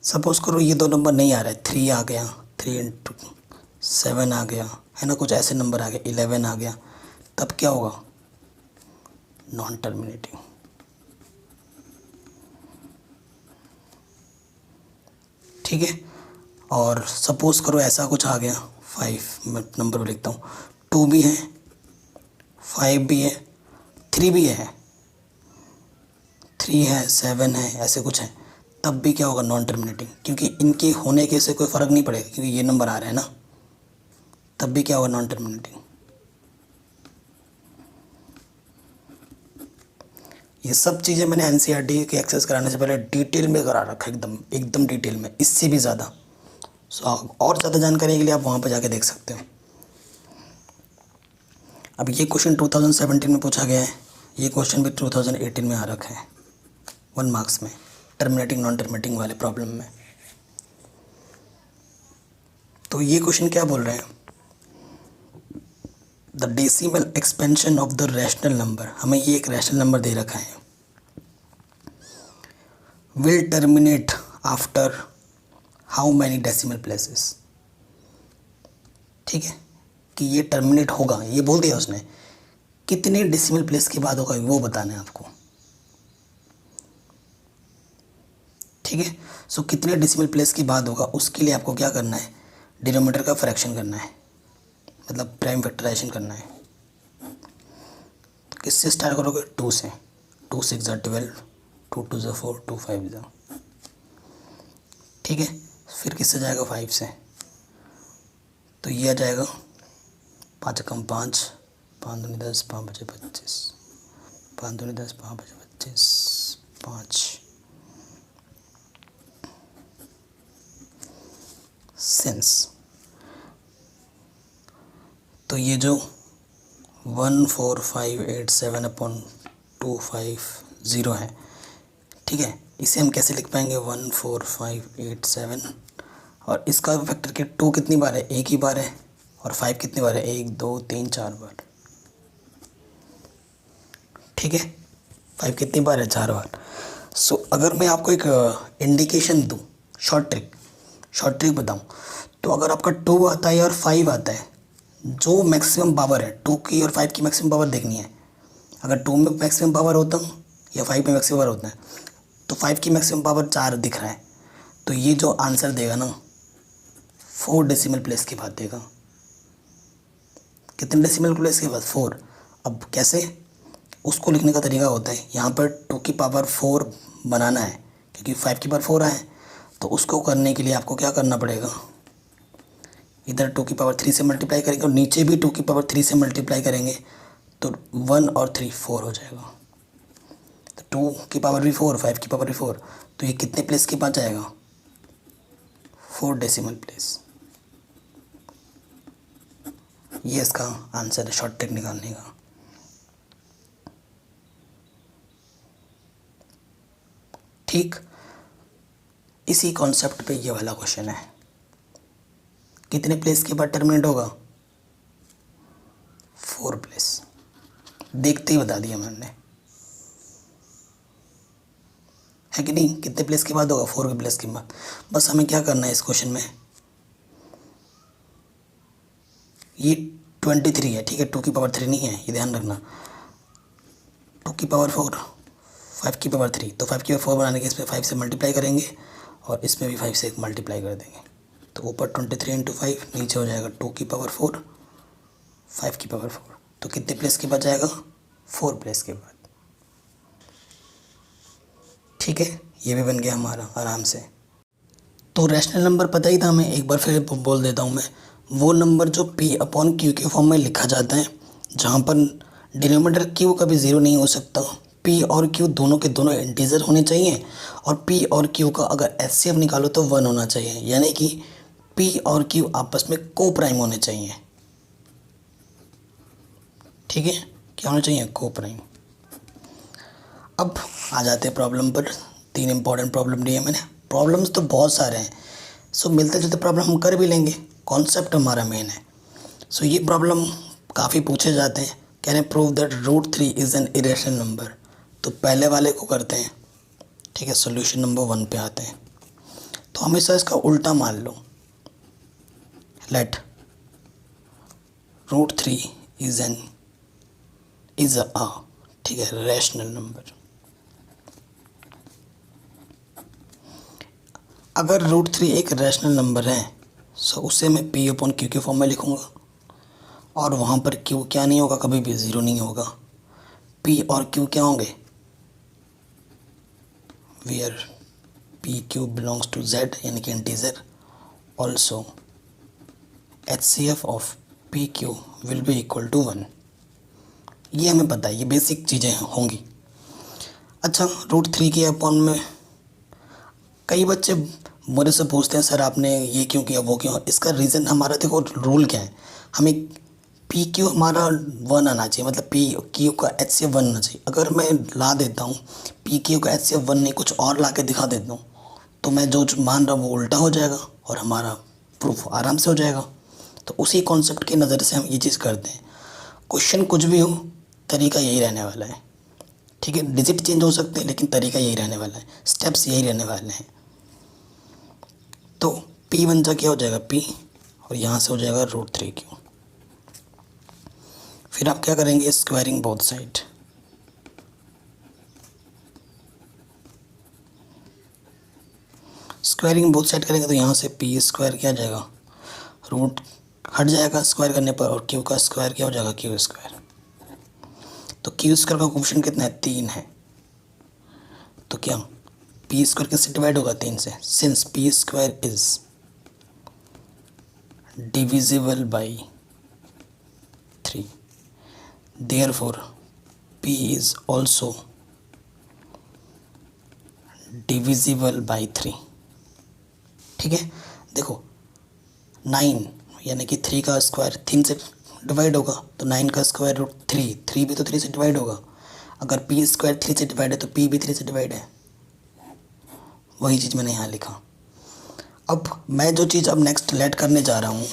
सपोज करो ये दो नंबर नहीं आ रहा है, 3 आ गया, 3 इंटू 7 आ गया, है ना, कुछ ऐसे नंबर आ गए, 11 आ गया, तब क्या होगा, नॉन टर्मिनेटिंग। ठीक है। और सपोज करो ऐसा कुछ आ गया, 5 मैं नंबर पर लिखता हूँ, 2 भी है, 5 भी है, 3 भी है, 3 है, 7 है, ऐसे कुछ है, तब भी क्या होगा, नॉन टर्मिनेटिंग, क्योंकि इनके होने के से कोई फ़र्क नहीं पड़ेगा, क्योंकि ये नंबर आ रहा है ना, तब भी क्या होगा, नॉन टर्मिनेटिंग। ये सब चीज़ें मैंने एनसीईआरटी के एक्सेस कराने से पहले डिटेल में करा रखा है, एकदम एकदम डिटेल में, इससे भी ज़्यादा। सो और ज़्यादा जानकारी के लिए आप वहाँ पर जाके देख सकते हो। अब ये क्वेश्चन 2017 में पूछा गया है, ये क्वेश्चन भी 2018 में आ रखा है 1 मार्क्स में, टर्मिनेटिंग नॉन टर्मिनेटिंग वाले प्रॉब्लम में। तो ये क्वेश्चन क्या बोल रहे हैं, the decimal expansion of the rational number, हमें ये एक रैशनल नंबर दे रखा है, will terminate after how many decimal places. ठीक है, कि ये टर्मिनेट होगा, ये बोल दिया उसने, कितने डेसिमल प्लेस के बाद होगा वो बताना है आपको। ठीक है, सो कितने डेसिमल प्लेस के बाद होगा, उसके लिए आपको क्या करना है, डिनोमिनेटर का फ्रैक्शन करना है, मतलब प्राइम फैक्टराइजेशन करना है। तो किससे स्टार्ट करोगे, 2 से, 2 6 12, 2 2 4, 2 5। ठीक है, फिर किससे जाएगा, 5 से, तो ये आ जाएगा 5 कम 5, 5 दूनी 10, 5 बचे 25, 5 दूनी 10, 5 बचे 25, 5 सेंस। तो ये जो 14587/250 है, ठीक है, इसे हम कैसे लिख पाएंगे, 14587, और इसका फैक्टर के 2 कितनी बार है, एक ही बार है, और 5 कितनी बार है, 1 2 3 4 बार। ठीक है, 5 कितनी बार है, 4 बार। सो अगर मैं आपको एक इंडिकेशन दूँ, शॉर्ट ट्रिक बताऊँ, तो अगर आपका 2 आता है और 5 आता है, जो मैक्सिमम पावर है 2 की और 5 की मैक्सिमम पावर देखनी है। अगर 2 में मैक्सिमम पावर होता हूँ या 5 में मैक्सिमम पावर होता है, तो 5 की मैक्सिमम पावर 4 दिख रहा है, तो ये जो आंसर देगा ना, 4 डेसिमल प्लेस के बाद देगा। कितने डेसिमल प्लेस के बाद, 4। अब कैसे, उसको लिखने का तरीका होता है, यहाँ पर 2 की पावर 4 बनाना है, क्योंकि 5 की पावर 4 आए, तो उसको करने के लिए आपको क्या करना पड़ेगा, इधर 2 की पावर 3 से मल्टीप्लाई करेंगे और नीचे भी 2 की पावर 3 से मल्टीप्लाई करेंगे, तो 1 और 3 4 हो जाएगा। तो 2 की पावर भी 4, 5 की पावर भी 4, तो ये कितने प्लेस के बाद जाएगा, 4 डेसिमल प्लेस। ये इसका आंसर है शॉर्ट ट्रिक निकालने का। ठीक, इसी कॉन्सेप्ट पे ये वाला क्वेश्चन है, कितने प्लेस के बाद टर्मिनेट होगा, 4 प्लेस। देखते ही बता दिया मैंने, है कि नहीं, कितने प्लेस के बाद होगा, 4 के प्लेस के बाद। बस हमें क्या करना है इस क्वेश्चन में, ये 23 है, ठीक है, 2 की पावर 3 नहीं है, ये ध्यान रखना, 2 की पावर 4, 5 की पावर 3, तो 5 की पावर 4 बनाने के इसमें 5 से मल्टीप्लाई करेंगे और इसमें भी 5 से मल्टीप्लाई कर देंगे, तो ऊपर 23 इंटू 5, नीचे हो जाएगा 2 की पावर 4, 5 की पावर 4, तो कितने प्लेस के बाद जाएगा, 4 प्लेस के बाद। ठीक है, ये भी बन गया हमारा आराम से। तो रैशनल नंबर पता ही था हमें, एक बार फिर बोल देता हूँ मैं, वो नंबर जो P/Q के फॉर्म में लिखा जाता है, जहाँ पर डिनोमिनेटर Q कभी 0 नहीं हो सकता, पी और क्यू दोनों के दोनों इंटीजर होने चाहिए और पी और क्यू का अगर एचसीएफ निकालो तो 1 होना चाहिए, यानी कि पी और क्यू आपस में को प्राइम होने चाहिए। ठीक है, क्या होना चाहिए? को प्राइम। अब आ जाते हैं प्रॉब्लम पर। 3 इंपॉर्टेंट प्रॉब्लम दिए मैंने। प्रॉब्लम्स तो बहुत सारे हैं, सो मिलते जुलते प्रॉब्लम हम कर भी लेंगे, कॉन्सेप्ट हमारा मेन है। सो ये प्रॉब्लम काफ़ी पूछे जाते हैं, कह रहे हैं prove that √3 is an irrational number. तो पहले वाले को करते हैं, ठीक है। सोल्यूशन नंबर 1 पे आते हैं। तो हमेशा इसका उल्टा मान लो, लेट √3 इज़ अ ठीक है रैशनल नंबर। अगर √3 एक रैशनल नंबर है, सो उसे मैं पी अपॉन क्यू के फॉर्म में लिखूँगा और वहाँ पर क्यू क्या नहीं होगा, कभी भी 0 नहीं होगा। पी और क्यू क्या होंगे? Where P Q belongs to Z यानी कि integer, also HCF of P Q will be equal to 1। ये हमें पता है, ये बेसिक चीज़ें होंगी। अच्छा, √3 के अपॉन में कई बच्चे मेरे से पूछते हैं सर आपने ये क्यों किया, वो क्यों। इसका रीज़न हमारा देखो, रूल क्या है, हमें पी क्यू हमारा 1 आना चाहिए, मतलब पी क्यू का HCF 1 आना चाहिए। अगर मैं ला देता हूँ पी क्यू का HCF 1 नहीं, कुछ और ला के दिखा देता हूँ, तो मैं जो मान रहा हूँ वो उल्टा हो जाएगा और हमारा प्रूफ आराम से हो जाएगा। तो उसी कॉन्सेप्ट की नज़र से हम ये चीज़ करते हैं। क्वेश्चन कुछ भी हो, तरीका यही रहने वाला है, ठीक है। डिजिट चेंज हो सकते हैं लेकिन तरीका यही रहने वाला है, स्टेप्स यही रहने वाले हैं। तो P बन जा क्या हो जाएगा P, और यहाँ से हो जाएगा √3 क्यू। फिर आप क्या करेंगे? Squaring both side. Squaring both side करेंगे तो यहाँ से पी स्क्वायर क्या आ जाएगा, रूट हट जाएगा स्क्वायर करने पर, और क्यू का स्क्वायर क्या हो जाएगा, क्यू स्क्वायर। तो क्यू स्क्वायर का कोफिशिएंट कितना है? 3 है। तो क्या पी स्क्वायर किससे डिवाइड होगा? 3 से। Since P square is divisible by 3, therefore P is also divisible by 3। ठीक है, देखो 9 यानी कि 3 का स्क्वायर 3 से डिवाइड होगा, तो 9 का स्क्वायर √3, 3 भी तो 3 से डिवाइड होगा। अगर पी स्क्वायर 3 से डिवाइड है तो पी भी 3 से डिवाइड है। वही चीज़ मैंने यहाँ लिखा। अब मैं जो चीज़ अब नेक्स्ट लेट करने जा रहा हूँ,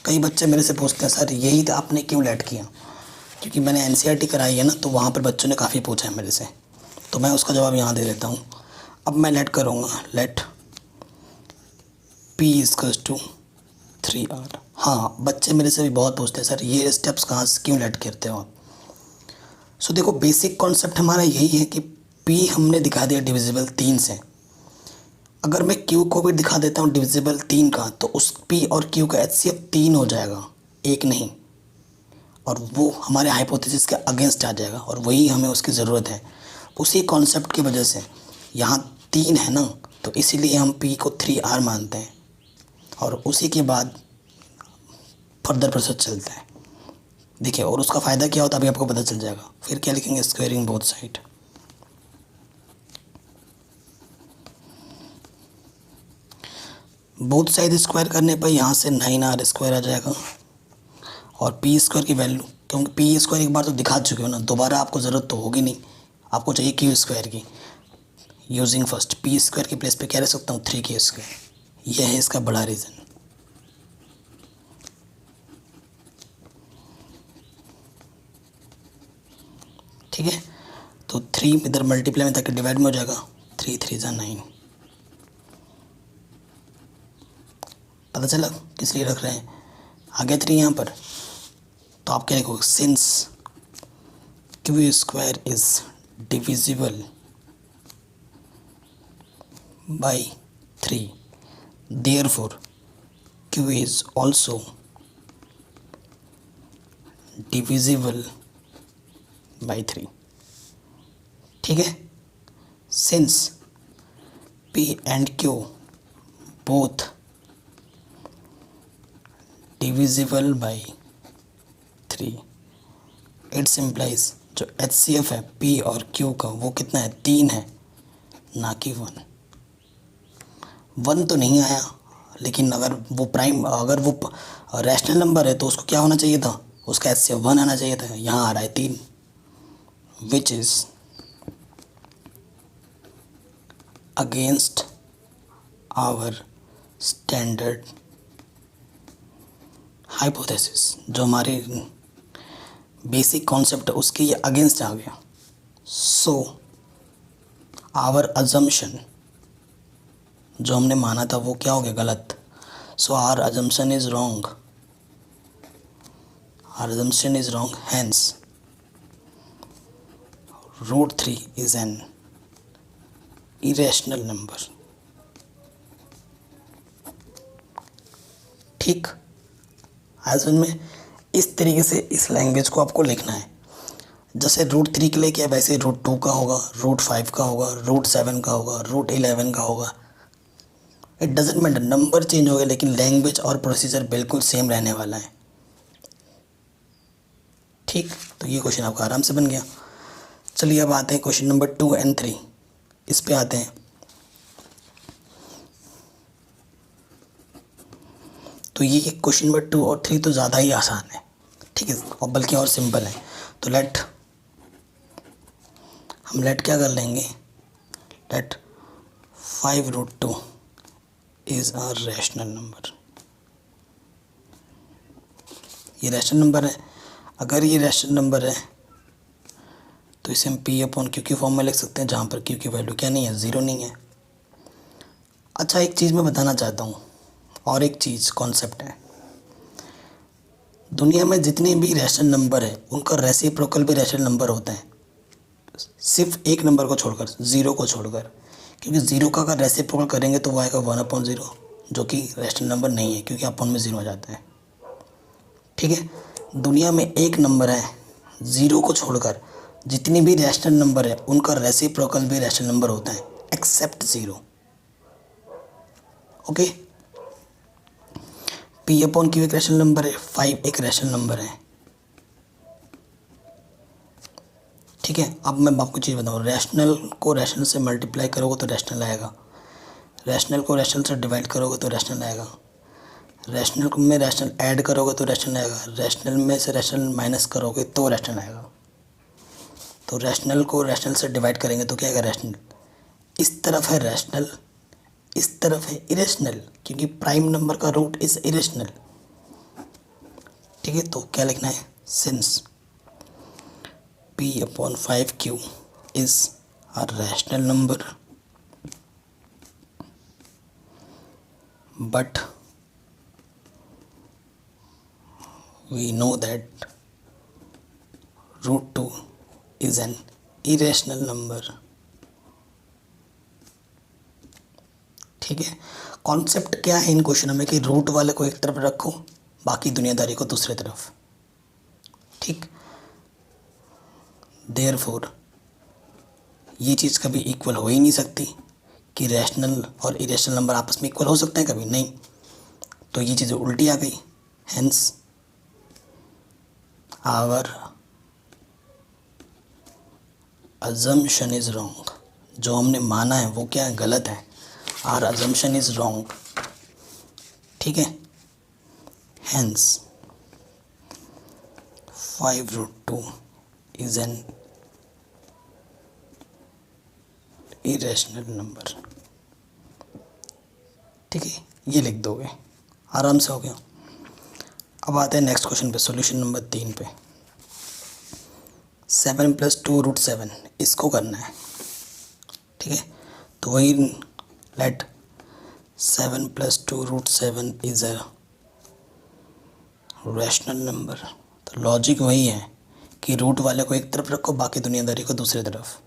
कई बच्चे मेरे से पूछते हैं सर यही तो आपने क्यों लेट किया, क्योंकि मैंने NCERT कराई है ना, तो वहाँ पर बच्चों ने काफ़ी पूछा है मेरे से, तो मैं उसका जवाब यहाँ दे देता हूँ। अब मैं लेट करूँगा, late P equals to 3R। हाँ, बच्चे मेरे से भी बहुत पूछते हैं सर ये स्टेप्स कहाँ से क्यों लेट करते हो आप। सो देखो बेसिक कॉन्सेप्ट हमारा यही है कि P हमने दिखा दिया डिविजिबल 3 से। अगर मैं Q को भी दिखा देता हूँ डिविजिबल 3 का, तो उस P और Q का HCF 3 हो जाएगा, एक नहीं, और वो हमारे हाइपोथेसिस के अगेंस्ट आ जाएगा, और वही हमें उसकी ज़रूरत है। उसी कॉन्सेप्ट की वजह से यहाँ 3 है ना, तो इसीलिए हम P को 3R मानते हैं, और उसी के बाद फर्दर प्रोसेस चलता है। देखिए, और उसका फ़ायदा क्या होता है अभी आपको पता चल जाएगा। फिर क्या लिखेंगे? Squaring both side. Both side square करने पर यहाँ से 9R स्क्वायर आ जाएगा, और पी स्क्वायर की वैल्यू, क्योंकि पी स्क्वायर एक बार तो दिखा चुके हो ना, दोबारा आपको ज़रूरत तो होगी नहीं, आपको चाहिए क्यू स्क्वायर की। यूजिंग फर्स्ट पी स्क्वायर की प्लेस पे क्या रख सकता हूँ? 3 क्यू स्क्वायर। यह है इसका बड़ा रीज़न। ठीक है, तो 3 इधर मल्टीप्लाई में ताकि डिवाइड में हो जाएगा, 3 3 ज़ा 9। पता चला किस लिए रख रहे हैं? आ गया 3 यहाँ पर, तो आप क्या लिखोगे? Since Q square is divisible by 3, therefore Q is also divisible by 3। ठीक है, since P and Q both divisible by 3, it implies जो HCF है P और Q का वो कितना है, 3 है, ना कि 1। 1 तो नहीं आया, लेकिन अगर वो रैशनल नंबर है तो उसको क्या होना चाहिए था, उसका HCF 1 आना चाहिए था। यहाँ आ रहा है 3, which is against our standard hypothesis. जो हमारे बेसिक कॉन्सेप्ट है उसके ये अगेंस्ट आ गया। सो आवर अजम्पशन, जो हमने माना था वो क्या हो गया, गलत। So our assumption is wrong, our assumption is wrong, hence √3 is an irrational number. ठीक, आज समझ में। इस तरीके से इस लैंग्वेज को आपको लिखना है। जैसे √3 के लिए क्या है, वैसे √2 का होगा, √5 का होगा, √7 का होगा, √11 का होगा। It doesn't matter, number change हो गए लेकिन लैंग्वेज और प्रोसीजर बिल्कुल सेम रहने वाला है। ठीक, तो ये क्वेश्चन आपका आराम से बन गया। चलिए अब आते हैं क्वेश्चन नंबर 2 और 3, इस पे आते हैं। तो ये क्वेश्चन नंबर 2 और 3 तो ज़्यादा ही आसान है, ठीक है, और बल्कि और सिंपल है। तो हम क्या कर लेंगे, let 5√2 is a rational number. ये रैशनल नंबर है। अगर ये रैशनल नंबर है तो इसे हम P/Q के फॉर्म में लिख सकते हैं, जहाँ पर Q की वैल्यू क्या नहीं है, 0 नहीं है। अच्छा, एक चीज़ मैं बताना चाहता हूँ, और एक चीज़ कॉन्सेप्ट है। दुनिया में जितने भी रैशनल नंबर है उनका रेसिप्रोकल भी रैशनल नंबर होता है, सिर्फ एक नंबर को छोड़कर, 0 को छोड़कर। क्योंकि 0 का अगर रेसिप्रोकल करेंगे तो वो आएगा 1/0, जो कि रैशनल नंबर नहीं है, क्योंकि अपॉन में 0 आ जाता है। ठीक है, दुनिया में एक नंबर है, 0 को छोड़कर जितनी भी रैशनल नंबर है उनका रेसिप्रोकल भी रैशनल नंबर होता है, एक्सेप्ट 0। ओके, P/Q एक रैशनल नंबर है, 5 एक रैशनल नंबर है। ठीक है, अब मैं आपको चीज़ बताऊँ, रैशनल को रैशनल से मल्टीप्लाई करोगे तो रैशनल आएगा, रैशनल को रैशनल से डिवाइड करोगे तो रैशनल आएगा, रैशनल में रैशनल ऐड करोगे तो रैशनल आएगा, रैशनल में से रैशनल माइनस करोगे तो रैशनल आएगा। तो रैशनल को रैशनल से डिवाइड करेंगे तो क्या आएगा, रैशनल। इस तरफ है रैशनल, इस तरफ है इरेशनल, क्योंकि प्राइम नंबर का रूट इज इरेशनल। ठीक है, तो क्या लिखना है, since P/5Q is a rational number but we know that √2 is an irrational number। ठीक है, कॉन्सेप्ट क्या है इन क्वेश्चनों में कि रूट वाले को एक तरफ रखो, बाकी दुनियादारी को दूसरी तरफ। ठीक, देयरफॉर ये चीज़ कभी इक्वल हो ही नहीं सकती कि रैशनल और इरेशनल नंबर आपस में इक्वल हो सकते हैं, कभी नहीं। तो ये चीज़ें उल्टी आ गई, hence our assumption is wrong. जो हमने माना है वो क्या है, गलत है। Our assumption is wrong. ठीक है, hence 5√2 is an irrational number. ठीक है, ये लिख दोगे, आराम से हो गया। अब आते हैं नेक्स्ट क्वेश्चन पे, सॉल्यूशन नंबर 3 पे। 7 + 2 √7 इसको करना है। ठीक है, तो वही let 7 + 2 √7 is a rational number. तो लॉजिक वही है कि रूट वाले को एक तरफ रखो, बाकी दुनियादारी को दूसरी तरफ।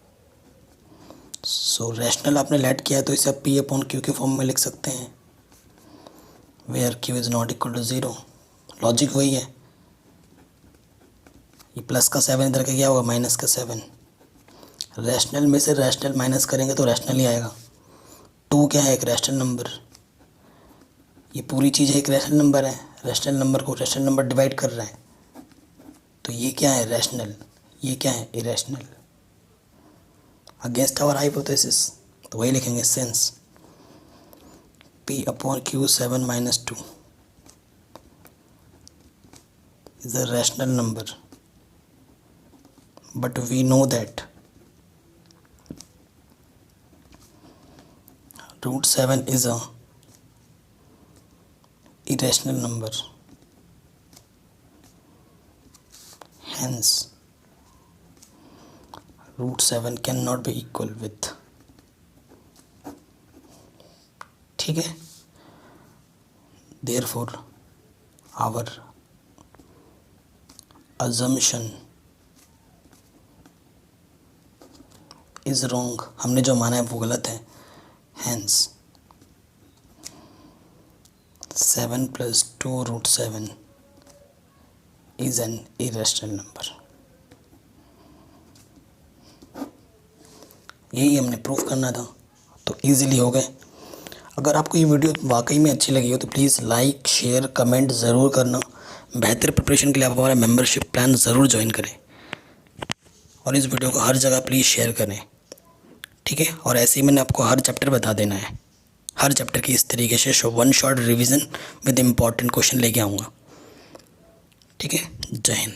सो रैशनल आपने लेट किया है तो इसे आप P/Q के फॉर्म में लिख सकते हैं, where Q is not equal to 0। Logic वही है। ये प्लस का 7 इधर का क्या होगा, माइनस का 7। रैशनल में से रैशनल माइनस करेंगे तो रैशनल ही आएगा। 2 क्या है, एक रैशनल नंबर। ये पूरी चीज़ एक रैशनल नंबर है, रैशनल नंबर को रैशनल नंबर डिवाइड कर रहा है, तो ये क्या है, रैशनल। ये क्या है, इरेशनल, अगेंस्ट आवर हाइपोथेसिस, तो वही लिखेंगे sense P/Q 7 - 2 is a rational number, but we know that √7 is a irrational number, hence √7 cannot be equal with, ठीक है, therefore our assumption is wrong, हमने जो माना है वो गलत है, hence 7 + 2 √7 is an irrational number। यही हमने प्रूफ करना था, तो इजीली हो गए। अगर आपको ये वीडियो वाकई में अच्छी लगी हो तो प्लीज़ लाइक शेयर कमेंट ज़रूर करना। बेहतर प्रिपरेशन के लिए आप हमारा मेंबरशिप प्लान ज़रूर ज्वाइन करें और इस वीडियो को हर जगह प्लीज़ शेयर करें, ठीक है। और ऐसे ही मैंने आपको हर चैप्टर बता देना है, हर चैप्टर की इस तरीके से one shot revision with important question लेके आऊँगा, ठीक है। जय हिंद।